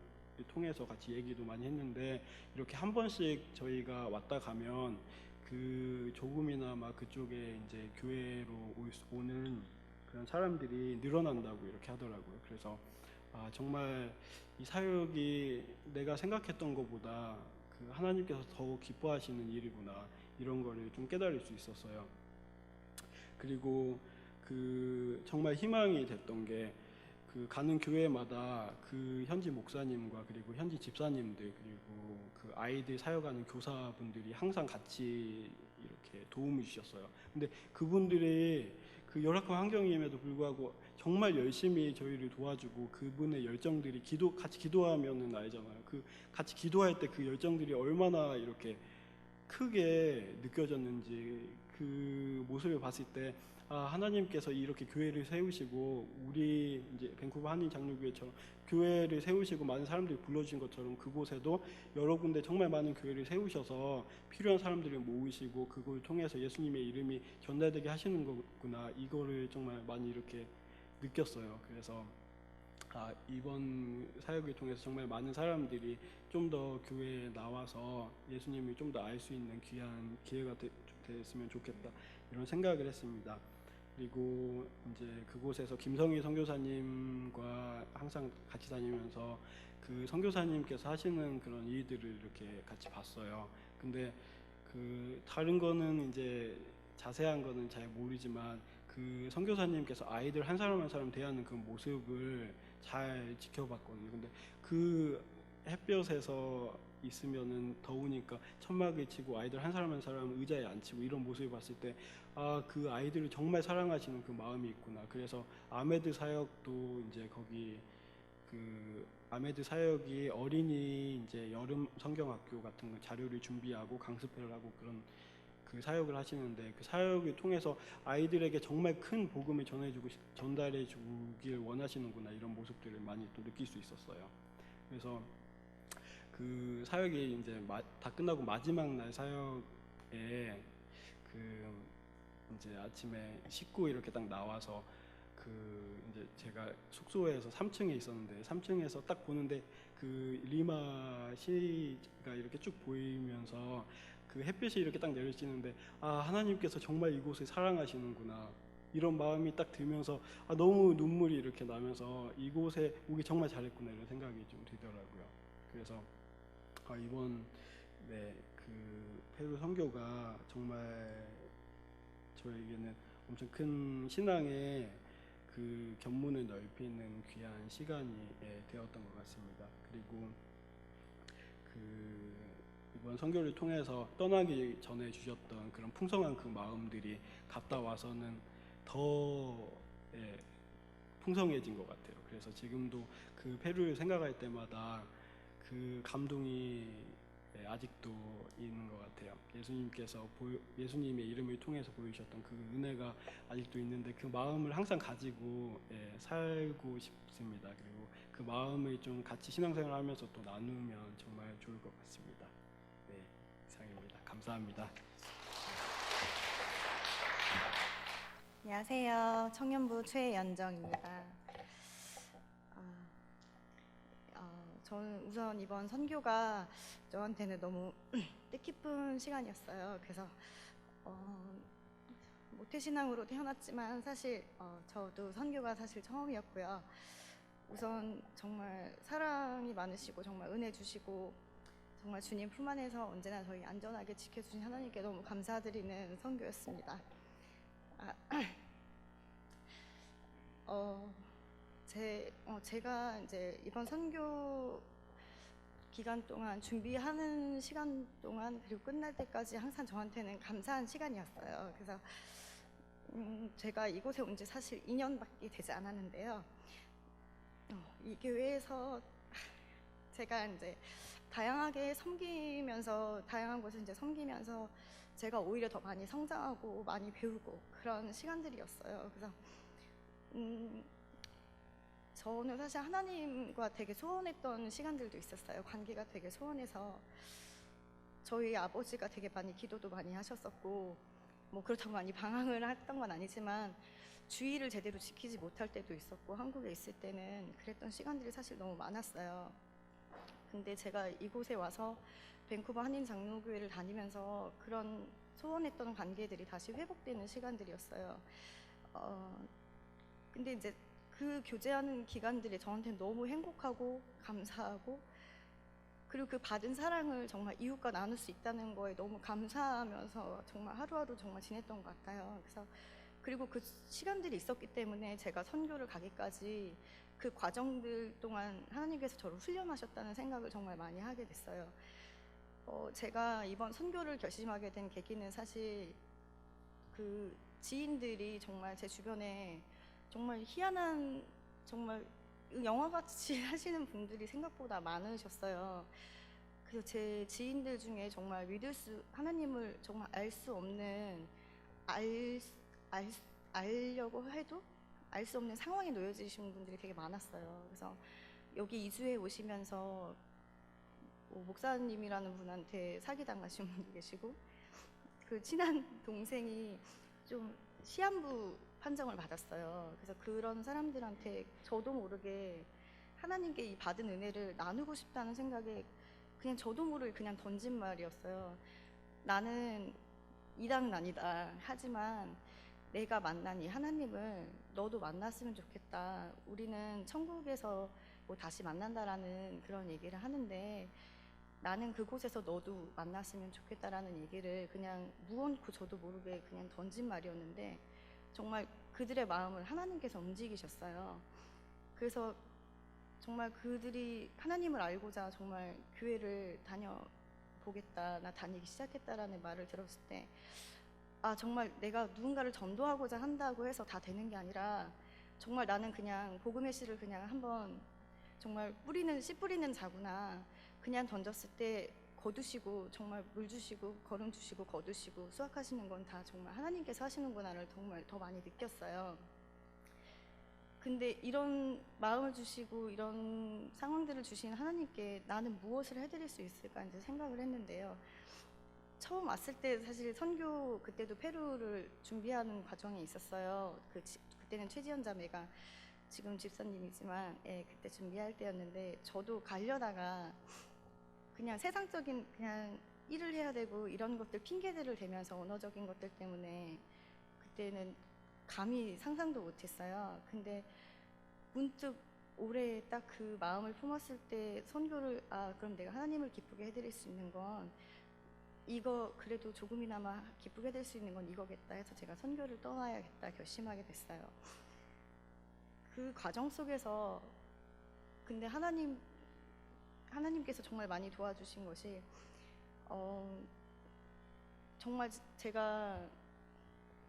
통해서 같이 얘기도 많이 했는데 이렇게 한 번씩 저희가 왔다 가면 그 조금이나마 그쪽에 이제 교회로 오는 그런 사람들이 늘어난다고 이렇게 하더라고요. 그래서 정말 이 사역이 내가 생각했던 것보다 그 하나님께서 더 기뻐하시는 일이구나 이런 거를 좀 깨달을 수 있었어요. 그리고 그 정말 희망이 됐던 게 그 가는 교회마다 그 현지 목사님과 그리고 현지 집사님들 그리고 그 아이들 사역하는 교사분들이 항상 같이 이렇게 도움을 주셨어요. 근데 그분들이 그 열악한 환경임에도 불구하고 정말 열심히 저희를 도와주고 그분의 열정들이 같이 기도하면은 알잖아요. 그 같이 기도할 때 그 열정들이 얼마나 이렇게 크게 느껴졌는지 그 모습을 봤을 때 하나님께서 이렇게 교회를 세우시고 우리 이제 밴쿠버 한인 장로교회처럼 교회를 세우시고 많은 사람들이 불러주신 것처럼 그곳에도 여러 군데 정말 많은 교회를 세우셔서 필요한 사람들을 모으시고 그걸 통해서 예수님의 이름이 전달되게 하시는 거구나 이거를 정말 많이 이렇게 느꼈어요. 그래서 이번 사역을 통해서 정말 많은 사람들이 좀 더 교회에 나와서 예수님을 좀 더 알 수 있는 귀한 기회가 됐으면 좋겠다 이런 생각을 했습니다. 그리고 이제 그곳에서 김성희 선교사님과 항상 같이 다니면서 그 선교사님께서 하시는 그런 일들을 이렇게 같이 봤어요. 근데 그 다른 거는 이제 자세한 거는 잘 모르지만 그 선교사님께서 아이들 한 사람 한 사람 대하는 그 모습을 잘 지켜봤거든요. 근데 그 햇볕에서 있으면은 더우니까 천막을 치고 아이들 한 사람 한 사람 의자에 앉히고 이런 모습을 봤을 때 그 아이들을 정말 사랑하시는 그 마음이 있구나. 그래서 아메드 사역도 이제 거기 그 아메드 사역이 어린이 이제 여름 성경학교 같은 거 자료를 준비하고 강습회를 하고 그런 그 사역을 하시는데, 그 사역을 통해서 아이들에게 정말 큰 복음을 전달해 주길 원하시는구나, 이런 모습들을 많이 또 느낄 수 있었어요. 그래서 그 사역이 이제 다 끝나고 마지막 날 사역에 그 이제 아침에 씻고 이렇게 딱 나와서 그 이제 제가 숙소에서 3층에 있었는데 3층에서 딱 보는데 그 리마 시가 이렇게 쭉 보이면서 그 햇빛이 이렇게 딱 내리치는데, 아, 하나님께서 정말 이곳을 사랑하시는구나, 이런 마음이 딱 들면서 너무 눈물이 이렇게 나면서 이곳에 오기 정말 잘했구나, 이런 생각이 좀 들더라고요. 그래서 이번 그 페루 선교가 정말 저에게는 엄청 큰 신앙의 그 견문을 넓히는 귀한 시간이 되었던 것 같습니다. 그리고 그 이번 선교를 통해서 떠나기 전에 주셨던 그런 풍성한 그 마음들이 갔다 와서는 더 풍성해진 것 같아요. 그래서 지금도 그 페루를 생각할 때마다 그 감동이 아직도 있는 것 같아요. 예수님의 이름을 통해서 보이셨던 그 은혜가 아직도 있는데, 그 마음을 항상 가지고 살고 싶습니다. 그리고 그 마음을 좀 같이 신앙생활하면서 또 나누면 정말 좋을 것 같습니다. 네, 이상입니다. 감사합니다. 안녕하세요. 청년부 최연정입니다. 저는 우선 이번 선교가 저한테는 너무 뜻깊은 시간이었어요. 그래서 모태신앙으로 태어났지만 사실 저도 선교가 사실 처음이었고요. 우선 정말 사랑이 많으시고 정말 은혜 주시고 정말 주님 품 안에서 언제나 저희 안전하게 지켜주신 하나님께 너무 감사드리는 선교였습니다. 제가 이제 이번 선교 기간 동안 준비하는 시간 동안 그리고 끝날 때까지 항상 저한테는 감사한 시간이었어요. 그래서 제가 이곳에 온 지 사실 2년밖에 되지 않았는데요. 이 교회에서 제가 이제 다양하게 섬기면서 다양한 곳을 이제 섬기면서 제가 오히려 더 많이 성장하고 많이 배우고 그런 시간들이었어요. 그래서 저는 사실 하나님과 되게 소원했던 시간들도 있었어요. 관계가 되게 소원해서 저희 아버지가 되게 많이 기도도 많이 하셨었고, 뭐 그렇다고 많이 방황을 했던 건 아니지만 주의를 제대로 지키지 못할 때도 있었고, 한국에 있을 때는 그랬던 시간들이 사실 너무 많았어요. 근데 제가 이곳에 와서 밴쿠버 한인 장로교회를 다니면서 그런 소원했던 관계들이 다시 회복되는 시간들이었어요. 근데 이제 그 교제하는 기간들이 저한테는 너무 행복하고 감사하고, 그리고 그 받은 사랑을 정말 이웃과 나눌 수 있다는 거에 너무 감사하면서 정말 하루하루 정말 지냈던 것 같아요. 그래서 그리고 그 시간들이 있었기 때문에 제가 선교를 가기까지 그 과정들 동안 하나님께서 저를 훈련하셨다는 생각을 정말 많이 하게 됐어요. 제가 이번 선교를 결심하게 된 계기는 사실 그 지인들이 정말 제 주변에 정말 희한한, 정말 영화같이 하시는 분들이 생각보다 많으셨어요. 그래서 제 지인들 중에 정말 하나님을 정말 알 수 없는, 알려고 해도 알 수 없는 상황에 놓여지신 분들이 되게 많았어요. 그래서 여기 이주해 오시면서 목사님이라는 분한테 사기당하신 분도 계시고, 그 친한 동생이 좀 시한부 판정을 받았어요. 그래서 그런 사람들한테 저도 모르게 하나님께 이 받은 은혜를 나누고 싶다는 생각에 그냥 저도 모르게 그냥 던진 말이었어요. 나는 이당은 아니다. 하지만 내가 만난 이 하나님을 너도 만났으면 좋겠다. 우리는 천국에서 뭐 다시 만난다라는 그런 얘기를 하는데 나는 그곳에서 너도 만났으면 좋겠다라는 얘기를 그냥 무언고 저도 모르게 그냥 던진 말이었는데, 정말 그들의 마음을 하나님께서 움직이셨어요. 그래서 정말 그들이 하나님을 알고자 정말 교회를 다녀보겠다, 나 다니기 시작했다라는 말을 들었을 때, 정말 내가 누군가를 전도하고자 한다고 해서 다 되는 게 아니라 정말 나는 그냥 복음의 씨를 그냥 한번 정말 씨 뿌리는 자구나. 그냥 던졌을 때 거두시고 정말 물 주시고 거름 주시고 거두시고 수확하시는 건 다 정말 하나님께서 하시는구나를 정말 더 많이 느꼈어요. 근데 이런 마음을 주시고 이런 상황들을 주신 하나님께 나는 무엇을 해드릴 수 있을까 이제 생각을 했는데요. 처음 왔을 때 사실 선교 그때도 페루를 준비하는 과정에 있었어요. 그때는 최지연 자매가 지금 집사님이지만 그때 준비할 때였는데 저도 가려다가 그냥 세상적인 그냥 일을 해야 되고 이런 것들 핑계들을 대면서 언어적인 것들 때문에 그때는 감히 상상도 못했어요. 근데 문득 올해 딱 그 마음을 품었을 때 선교를 그럼 내가 하나님을 기쁘게 해드릴 수 있는 건 이거 그래도 조금이나마 기쁘게 해드릴 수 있는 건 이거겠다 해서 제가 선교를 떠나야겠다 결심하게 됐어요. 그 과정 속에서 근데 하나님께서 정말 많이 도와주신 것이 정말 제가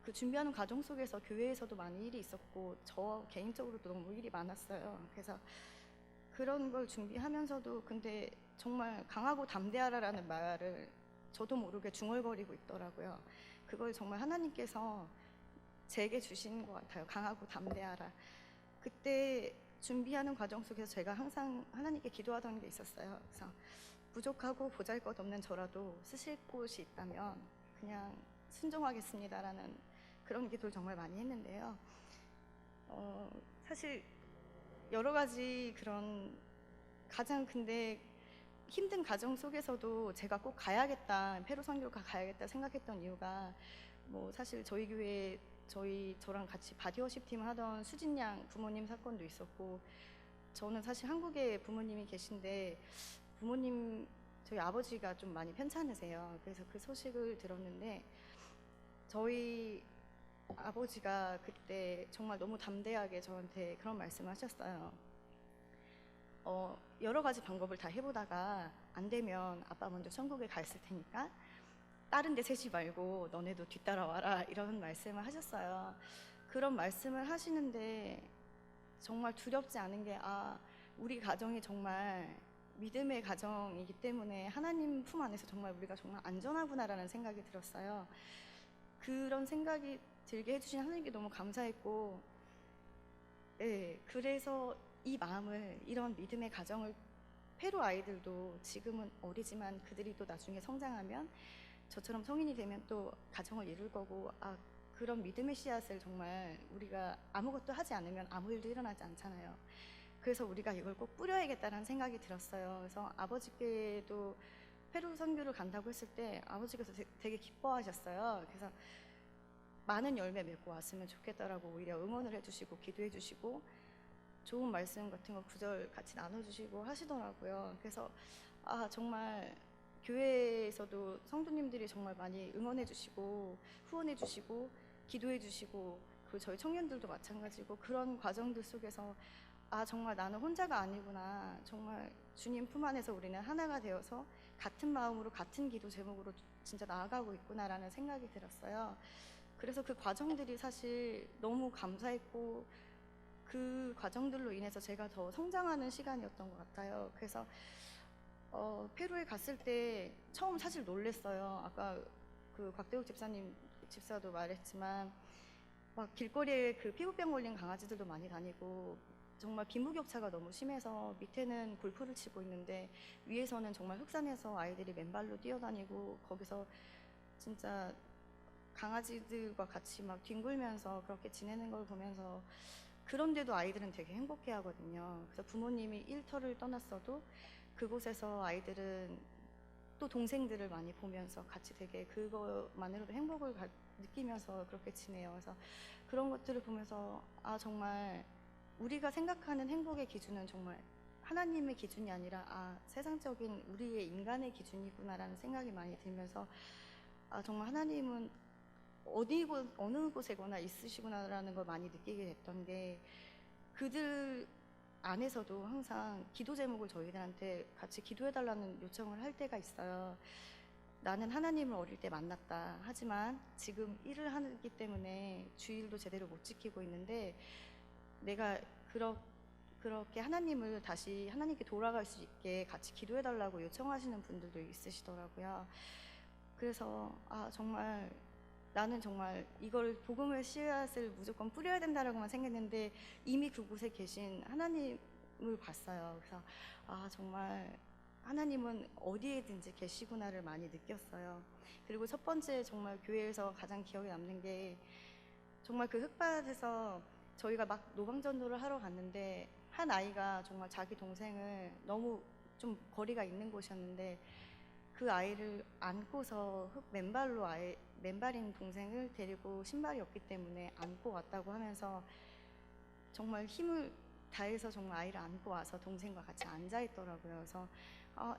그 준비하는 과정 속에서 교회에서도 많은 일이 있었고 저 개인적으로도 너무 일이 많았어요. 그래서 그런 걸 준비하면서도 근데 정말 강하고 담대하라라는 말을 저도 모르게 중얼거리고 있더라고요. 그걸 정말 하나님께서 제게 주신 것 같아요. 강하고 담대하라. 그때 준비하는 과정 속에서 제가 항상 하나님께 기도하던 게 있었어요. 그래서 부족하고 보잘것없는 저라도 쓰실 곳이 있다면 그냥 순종하겠습니다라는 그런 기도를 정말 많이 했는데요. 사실 여러 가지 그런 가장 근데 힘든 과정 속에서도 제가 꼭 가야겠다, 페루 선교를 가야겠다 생각했던 이유가 뭐 사실 저희 교회 저랑 같이 바디워십 팀을 하던 수진 양 부모님 사건도 있었고 저는 사실 한국에 부모님이 계신데 저희 아버지가 좀 많이 편찮으세요. 그래서 그 소식을 들었는데 저희 아버지가 그때 정말 너무 담대하게 저한테 그런 말씀을 하셨어요. 여러 가지 방법을 다 해보다가 안 되면 아빠 먼저 천국에 가 있을 테니까 다른 데 세지 말고 너네도 뒤따라와라 이런 말씀을 하셨어요. 그런 말씀을 하시는데 정말 두렵지 않은 게 우리 가정이 정말 믿음의 가정이기 때문에 하나님 품 안에서 정말 우리가 정말 안전하구나라는 생각이 들었어요. 그런 생각이 들게 해주신 하나님께 너무 감사했고 그래서 이 마음을 이런 믿음의 가정을 페루 아이들도 지금은 어리지만 그들이 또 나중에 성장하면 저처럼 성인이 되면 또 가정을 이룰 거고 그런 믿음의 씨앗을 정말 우리가 아무것도 하지 않으면 아무 일도 일어나지 않잖아요. 그래서 우리가 이걸 꼭 뿌려야겠다는 생각이 들었어요. 그래서 아버지께도 페루 선교를 간다고 했을 때 아버지께서 되게 기뻐하셨어요. 그래서 많은 열매 맺고 왔으면 좋겠다라고 오히려 응원을 해주시고 기도해 주시고 좋은 말씀 같은 거 구절 같이 나눠주시고 하시더라고요. 그래서 정말 교회에서도 성도님들이 정말 많이 응원해 주시고 후원해 주시고 기도해 주시고 저희 청년들도 마찬가지고 그런 과정들 속에서 정말 나는 혼자가 아니구나. 정말 주님 품 안에서 우리는 하나가 되어서 같은 마음으로 같은 기도 제목으로 진짜 나아가고 있구나라는 생각이 들었어요. 그래서 그 과정들이 사실 너무 감사했고 그 과정들로 인해서 제가 더 성장하는 시간이었던 것 같아요. 그래서 페루에 갔을 때 처음 사실 놀랬어요. 아까 그 곽대욱 집사도 말했지만 막 길거리에 그 피부병 걸린 강아지들도 많이 다니고 정말 빈부격차가 너무 심해서 밑에는 골프를 치고 있는데 위에서는 정말 흑산에서 아이들이 맨발로 뛰어다니고 거기서 진짜 강아지들과 같이 막 뒹굴면서 그렇게 지내는 걸 보면서 그런데도 아이들은 되게 행복해 하거든요. 그래서 부모님이 일터를 떠났어도 그곳에서 아이들은 또 동생들을 많이 보면서 같이 되게 그것만으로도 행복을 느끼면서 그렇게 지내요. 그래서 그런 것들을 보면서 정말 우리가 생각하는 행복의 기준은 정말 하나님의 기준이 아니라 세상적인 우리의 인간의 기준이구나라는 생각이 많이 들면서 정말 하나님은 어느 곳에거나 있으시구나라는 걸 많이 느끼게 됐던 게 그들 안에서도 항상 기도 제목을 저희들한테 같이 기도해달라는 요청을 할 때가 있어요. 나는 하나님을 어릴 때 만났다. 하지만 지금 일을 하기 때문에 주일도 제대로 못 지키고 있는데 내가 그렇게 하나님을 다시 하나님께 돌아갈 수 있게 같이 기도해달라고 요청하시는 분들도 있으시더라고요. 그래서 정말 나는 정말 이걸 복음의 씨앗을 무조건 뿌려야 된다라고만 생각했는데 이미 그곳에 계신 하나님을 봤어요. 그래서 정말 하나님은 어디에든지 계시구나를 많이 느꼈어요. 그리고 첫 번째 정말 교회에서 가장 기억에 남는 게 정말 그 흙밭에서 저희가 막 노방전도를 하러 갔는데 한 아이가 정말 자기 동생을 너무 좀 거리가 있는 곳이었는데 그 아이를 안고서 맨발인 동생을 데리고 신발이 없기 때문에 안고 왔다고 하면서 정말 힘을 다해서 정말 아이를 안고 와서 동생과 같이 앉아 있더라고요. 그래서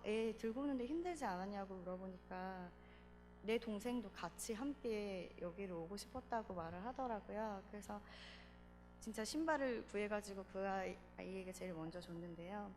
애 들고 오는데 힘들지 않았냐고 물어보니까 내 동생도 같이 함께 여기로 오고 싶었다고 말을 하더라고요. 그래서 진짜 신발을 구해가지고 그 아이에게 제일 먼저 줬는데요.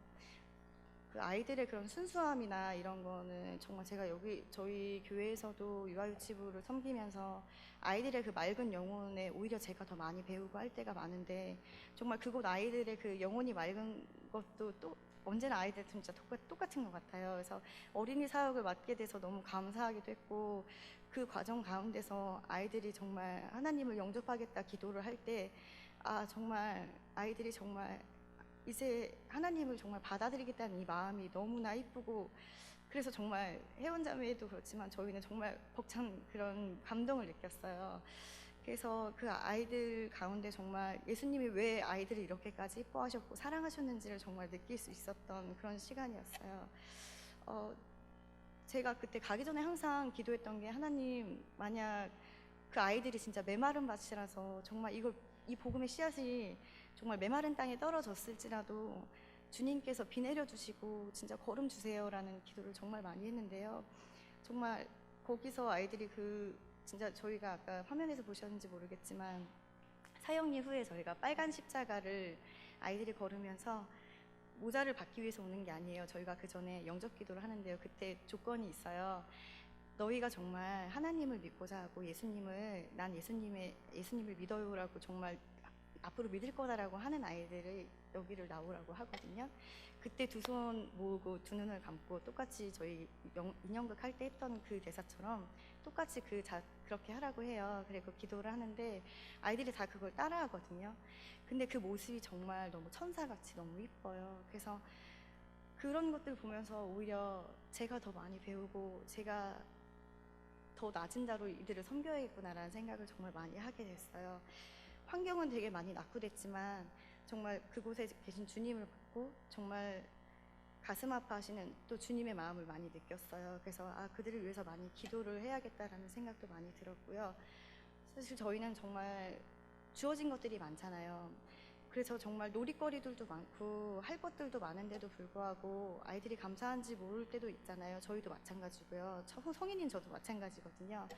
그 아이들의 그런 순수함이나 이런 거는 정말 제가 여기 저희 교회에서도 유아유치부를 섬기면서 아이들의 그 맑은 영혼에 오히려 제가 더 많이 배우고 할 때가 많은데 정말 그곳 아이들의 그 영혼이 맑은 것도 또 언제나 아이들 진짜 똑같은 것 같아요. 그래서 어린이 사역을 맡게 돼서 너무 감사하기도 했고 그 과정 가운데서 아이들이 정말 하나님을 영접하겠다 기도를 할 때 정말 아이들이 정말 이제 하나님을 정말 받아들이겠다는 이 마음이 너무나 이쁘고 그래서 정말 회원자매도 그렇지만 저희는 정말 벅찬 그런 감동을 느꼈어요. 그래서 그 아이들 가운데 정말 예수님이 왜 아이들을 이렇게까지 이뻐하셨고 사랑하셨는지를 정말 느낄 수 있었던 그런 시간이었어요. 제가 그때 가기 전에 항상 기도했던 게 하나님 만약 그 아이들이 진짜 메마른 밭이라서 정말 이 복음의 씨앗이 정말 메마른 땅에 떨어졌을지라도 주님께서 비 내려주시고 진짜 걸음 주세요라는 기도를 정말 많이 했는데요. 정말 거기서 아이들이 진짜 저희가 아까 화면에서 보셨는지 모르겠지만 사형리 후에 저희가 빨간 십자가를 아이들이 걸으면서 모자를 받기 위해서 오는 게 아니에요. 저희가 그 전에 영접 기도를 하는데요. 그때 조건이 있어요. 너희가 정말 하나님을 믿고자 하고 난 예수님을 믿어요라고 정말 앞으로 믿을 거다라고 하는 아이들을 여기를 나오라고 하거든요. 그때 두 손 모으고 두 눈을 감고 똑같이 저희 인형극 할 때 했던 그 대사처럼 똑같이 그렇게 하라고 해요. 그리고 기도를 하는데 아이들이 다 그걸 따라하거든요. 근데 그 모습이 정말 너무 천사같이 너무 이뻐요. 그래서 그런 것들 보면서 오히려 제가 더 많이 배우고 제가 더 낮은 자로 이들을 섬겨야겠구나라는 생각을 정말 많이 하게 됐어요. 환경은 되게 많이 낙후됐지만 정말 그곳에 계신 주님을 받고 정말 가슴 아파하시는 또 주님의 마음을 많이 느꼈어요. 그래서 그들을 위해서 많이 기도를 해야겠다라는 생각도 많이 들었고요. 사실 저희는 정말 주어진 것들이 많잖아요. 그래서 정말 놀이거리들도 많고 할 것들도 많은데도 불구하고 아이들이 감사한지 모를 때도 있잖아요. 저희도 마찬가지고요. 성인인 저도 마찬가지거든요.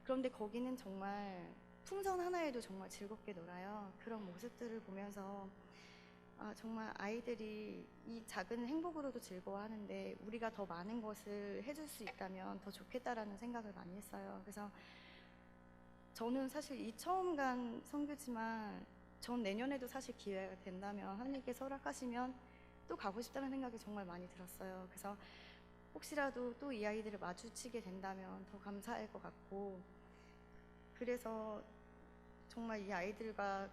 그런데 거기는 정말 풍선 하나에도 정말 즐겁게 놀아요. 그런 모습들을 보면서 정말 아이들이 이 작은 행복으로도 즐거워하는데 우리가 더 많은 것을 해줄 수 있다면 더 좋겠다라는 생각을 많이 했어요. 그래서 저는 사실 이 처음 간 선교지만 전 내년에도 사실 기회가 된다면 하나님께서 허락하시면 또 가고 싶다는 생각이 정말 많이 들었어요. 그래서 혹시라도 또 이 아이들을 마주치게 된다면 더 감사할 것 같고 그래서 정말 이 아이들과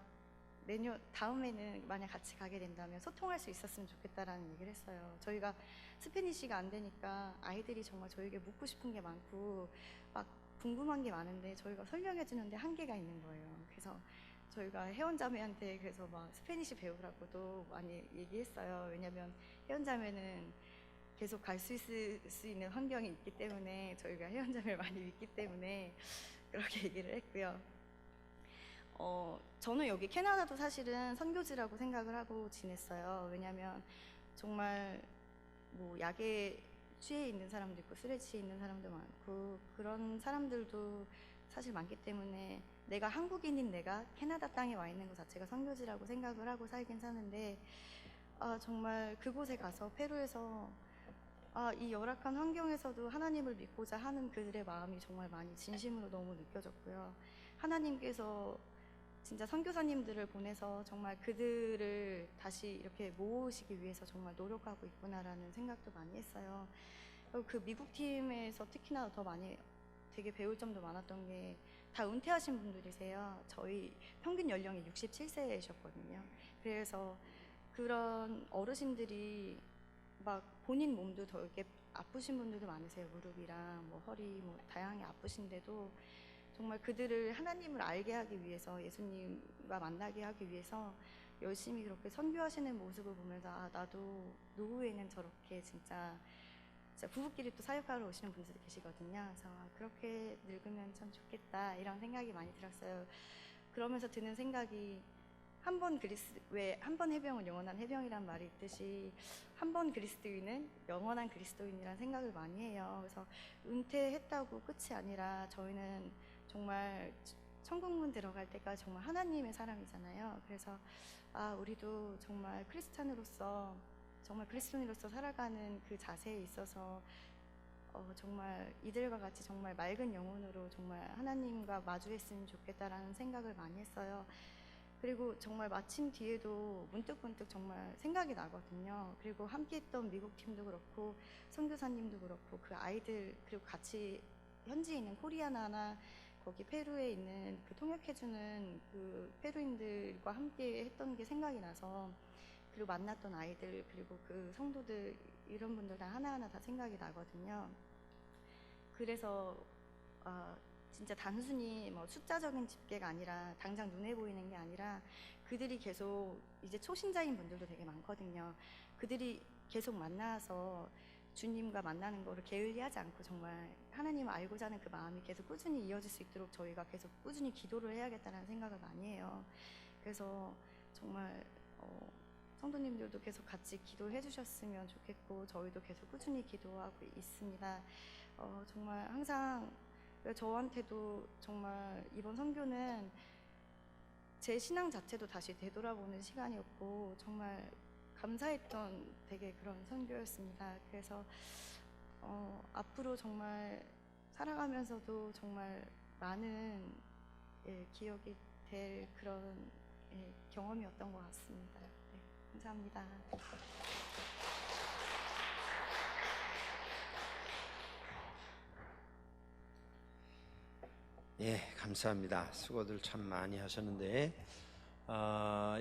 다음에는 만약 같이 가게 된다면 소통할 수 있었으면 좋겠다라는 얘기를 했어요. 저희가 스페니쉬가 안 되니까 아이들이 정말 저에게 묻고 싶은 게 많고 막 궁금한 게 많은데 저희가 설명해 주는데 한계가 있는 거예요. 그래서 저희가 회원자매한테 그래서 막 스페니쉬 배우라고도 많이 얘기했어요. 왜냐면 회원자매는 계속 갈 수 있는 환경이 있기 때문에 저희가 회원자매를 많이 믿기 때문에 그렇게 얘기를 했고요. 저는 여기 캐나다도 사실은 선교지라고 생각을 하고 지냈어요. 왜냐면 정말 뭐 약에 취해 있는 사람도 있고 술에 취해 있는 사람도 많고 그런 사람들도 사실 많기 때문에 내가 한국인인 내가 캐나다 땅에 와 있는 것 자체가 선교지라고 생각을 하고 살긴 사는데 정말 그곳에 가서 페루에서 이 열악한 환경에서도 하나님을 믿고자 하는 그들의 마음이 정말 많이 진심으로 너무 느껴졌고요. 하나님께서 진짜 선교사님들을 보내서 정말 그들을 다시 이렇게 모으시기 위해서 정말 노력하고 있구나라는 생각도 많이 했어요. 그리고 그 미국 팀에서 특히나 더 많이 되게 배울 점도 많았던 게 다 은퇴하신 분들이세요. 저희 평균 연령이 67세이셨거든요. 그래서 그런 어르신들이 막 본인 몸도 더 이렇게 아프신 분들도 많으세요. 무릎이랑 뭐 허리 뭐 다양하게 아프신데도 정말 그들을 하나님을 알게 하기 위해서, 예수님과 만나게 하기 위해서 열심히 그렇게 선교하시는 모습을 보면서 아, 나도 노후에는 저렇게 진짜 부부끼리 또 사역하러 오시는 분들도 계시거든요. 그래서 아, 그렇게 늙으면 참 좋겠다 이런 생각이 많이 들었어요. 그러면서 드는 생각이 한 번 해병은 영원한 해병이란 말이 있듯이 한 번 그리스도인은 영원한 그리스도인이란 생각을 많이 해요. 그래서 은퇴했다고 끝이 아니라 저희는 정말 천국문 들어갈 때까지 정말 하나님의 사람이잖아요. 그래서 아, 우리도 정말 그리스도인으로서 살아가는 그 자세에 있어서 정말 이들과 같이 정말 맑은 영혼으로 정말 하나님과 마주했으면 좋겠다라는 생각을 많이 했어요. 그리고 정말 마침 뒤에도 문득문득 정말 생각이 나거든요. 그리고 함께했던 미국 팀도 그렇고 선교사님도 그렇고 그 아이들, 그리고 같이 현지에 있는 코리아나나 거기 페루에 있는 그 통역해주는 그 페루인들과 함께 했던 게 생각이 나서, 그리고 만났던 아이들, 그리고 그 성도들, 이런 분들 다 하나하나 다 생각이 나거든요. 그래서 진짜 단순히 뭐 숫자적인 집계가 아니라, 당장 눈에 보이는 게 아니라 그들이 계속 이제 초신자인 분들도 되게 많거든요. 그들이 계속 만나서 주님과 만나는 거를 게을리하지 않고 정말 하나님을 알고자 하는 그 마음이 계속 꾸준히 이어질 수 있도록 저희가 계속 꾸준히 기도를 해야겠다는 생각을 많이 해요. 그래서 정말 성도님들도 계속 같이 기도해 주셨으면 좋겠고 저희도 계속 꾸준히 기도하고 있습니다. 정말 항상 저한테도 정말 이번 선교는 제 신앙 자체도 다시 되돌아보는 시간이었고 정말 감사했던 되게 그런 선교였습니다. 그래서 앞으로 정말 살아가면서도 정말 많은 기억이 될 그런 경험이었던 것 같습니다. 네, 감사합니다. 예, 감사합니다. 수고들 참 많이 하셨는데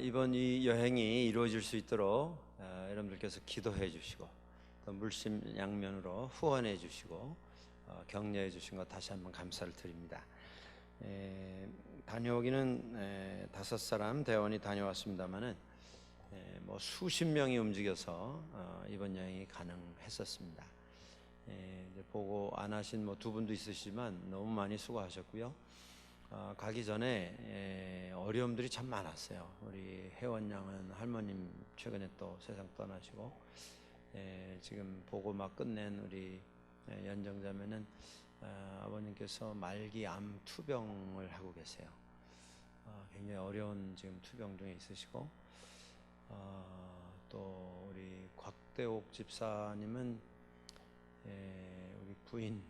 이번 이 여행이 이루어질 수 있도록 여러분들께서 기도해 주시고 또 물심양면으로 후원해 주시고 격려해 주신 것 다시 한번 감사를 드립니다. 다녀오기는 5사람 대원이 다녀왔습니다마는 뭐 수십 명이 움직여서 이번 여행이 가능했었습니다. 이제 보고 안 하신 뭐 2분도 있으시지만 너무 많이 수고하셨고요. 가기 전에 어려움들이 참 많았어요. 우리 혜원 양은 할머님 최근에 또 세상 떠나시고 지금 보고 막 끝낸 우리 연정자매는 아버님께서 말기 암 투병을 하고 계세요. 굉장히 어려운 지금 투병 중에 있으시고 또 우리 곽대옥 집사님은 우리 부인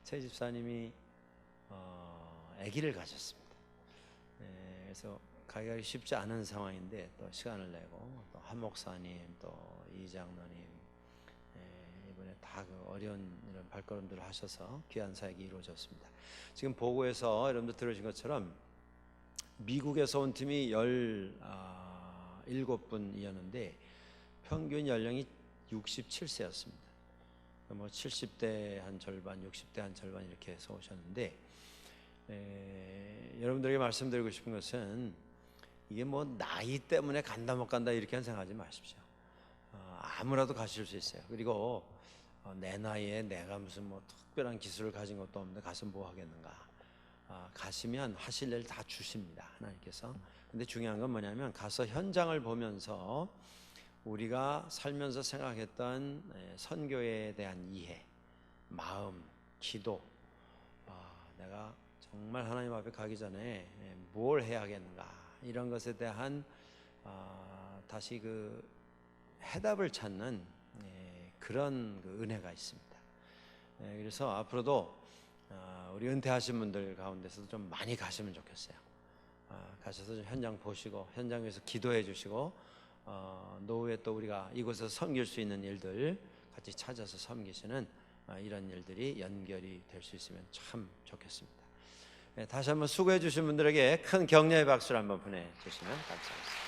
최 집사님이 아기를 가졌습니다. 그래서 가기가 쉽지 않은 상황인데 또 시간을 내고 또 한 목사님 또 이장로님 이번에 다 그 어려운 이런 발걸음들을 하셔서 귀한 사역이 이루어졌습니다. 지금 보고에서 여러분들 들으신 것처럼 미국에서 온 팀이 17분이었는데 평균 연령이 67세였습니다. 뭐 70대 한 절반, 60대 한 절반 이렇게 해서 오셨는데 여러분들에게 말씀드리고 싶은 것은 이게 뭐 나이 때문에 간다 못 간다 이렇게 생각하지 마십시오. 아무라도 가실 수 있어요. 그리고 내 나이에 내가 무슨 뭐 특별한 기술을 가진 것도 없는데 가서 뭐 하겠는가. 가시면 하실 일 다 주십니다, 하나님께서. 근데 중요한 건 뭐냐면 가서 현장을 보면서 우리가 살면서 생각했던 선교에 대한 이해, 마음, 기도, 내가 정말 하나님 앞에 가기 전에 뭘 해야겠는가 이런 것에 대한 다시 그 해답을 찾는 그런 그 은혜가 있습니다. 그래서 앞으로도 우리 은퇴하신 분들 가운데서도 좀 많이 가시면 좋겠어요. 가셔서 좀 현장 보시고 현장에서 기도해 주시고 노후에 또 우리가 이곳에서 섬길 수 있는 일들 같이 찾아서 섬기시는 이런 일들이 연결이 될 수 있으면 참 좋겠습니다. 다시 한번 수고해 주신 분들에게 큰 격려의 박수를 한번 보내주시면 감사하겠습니다.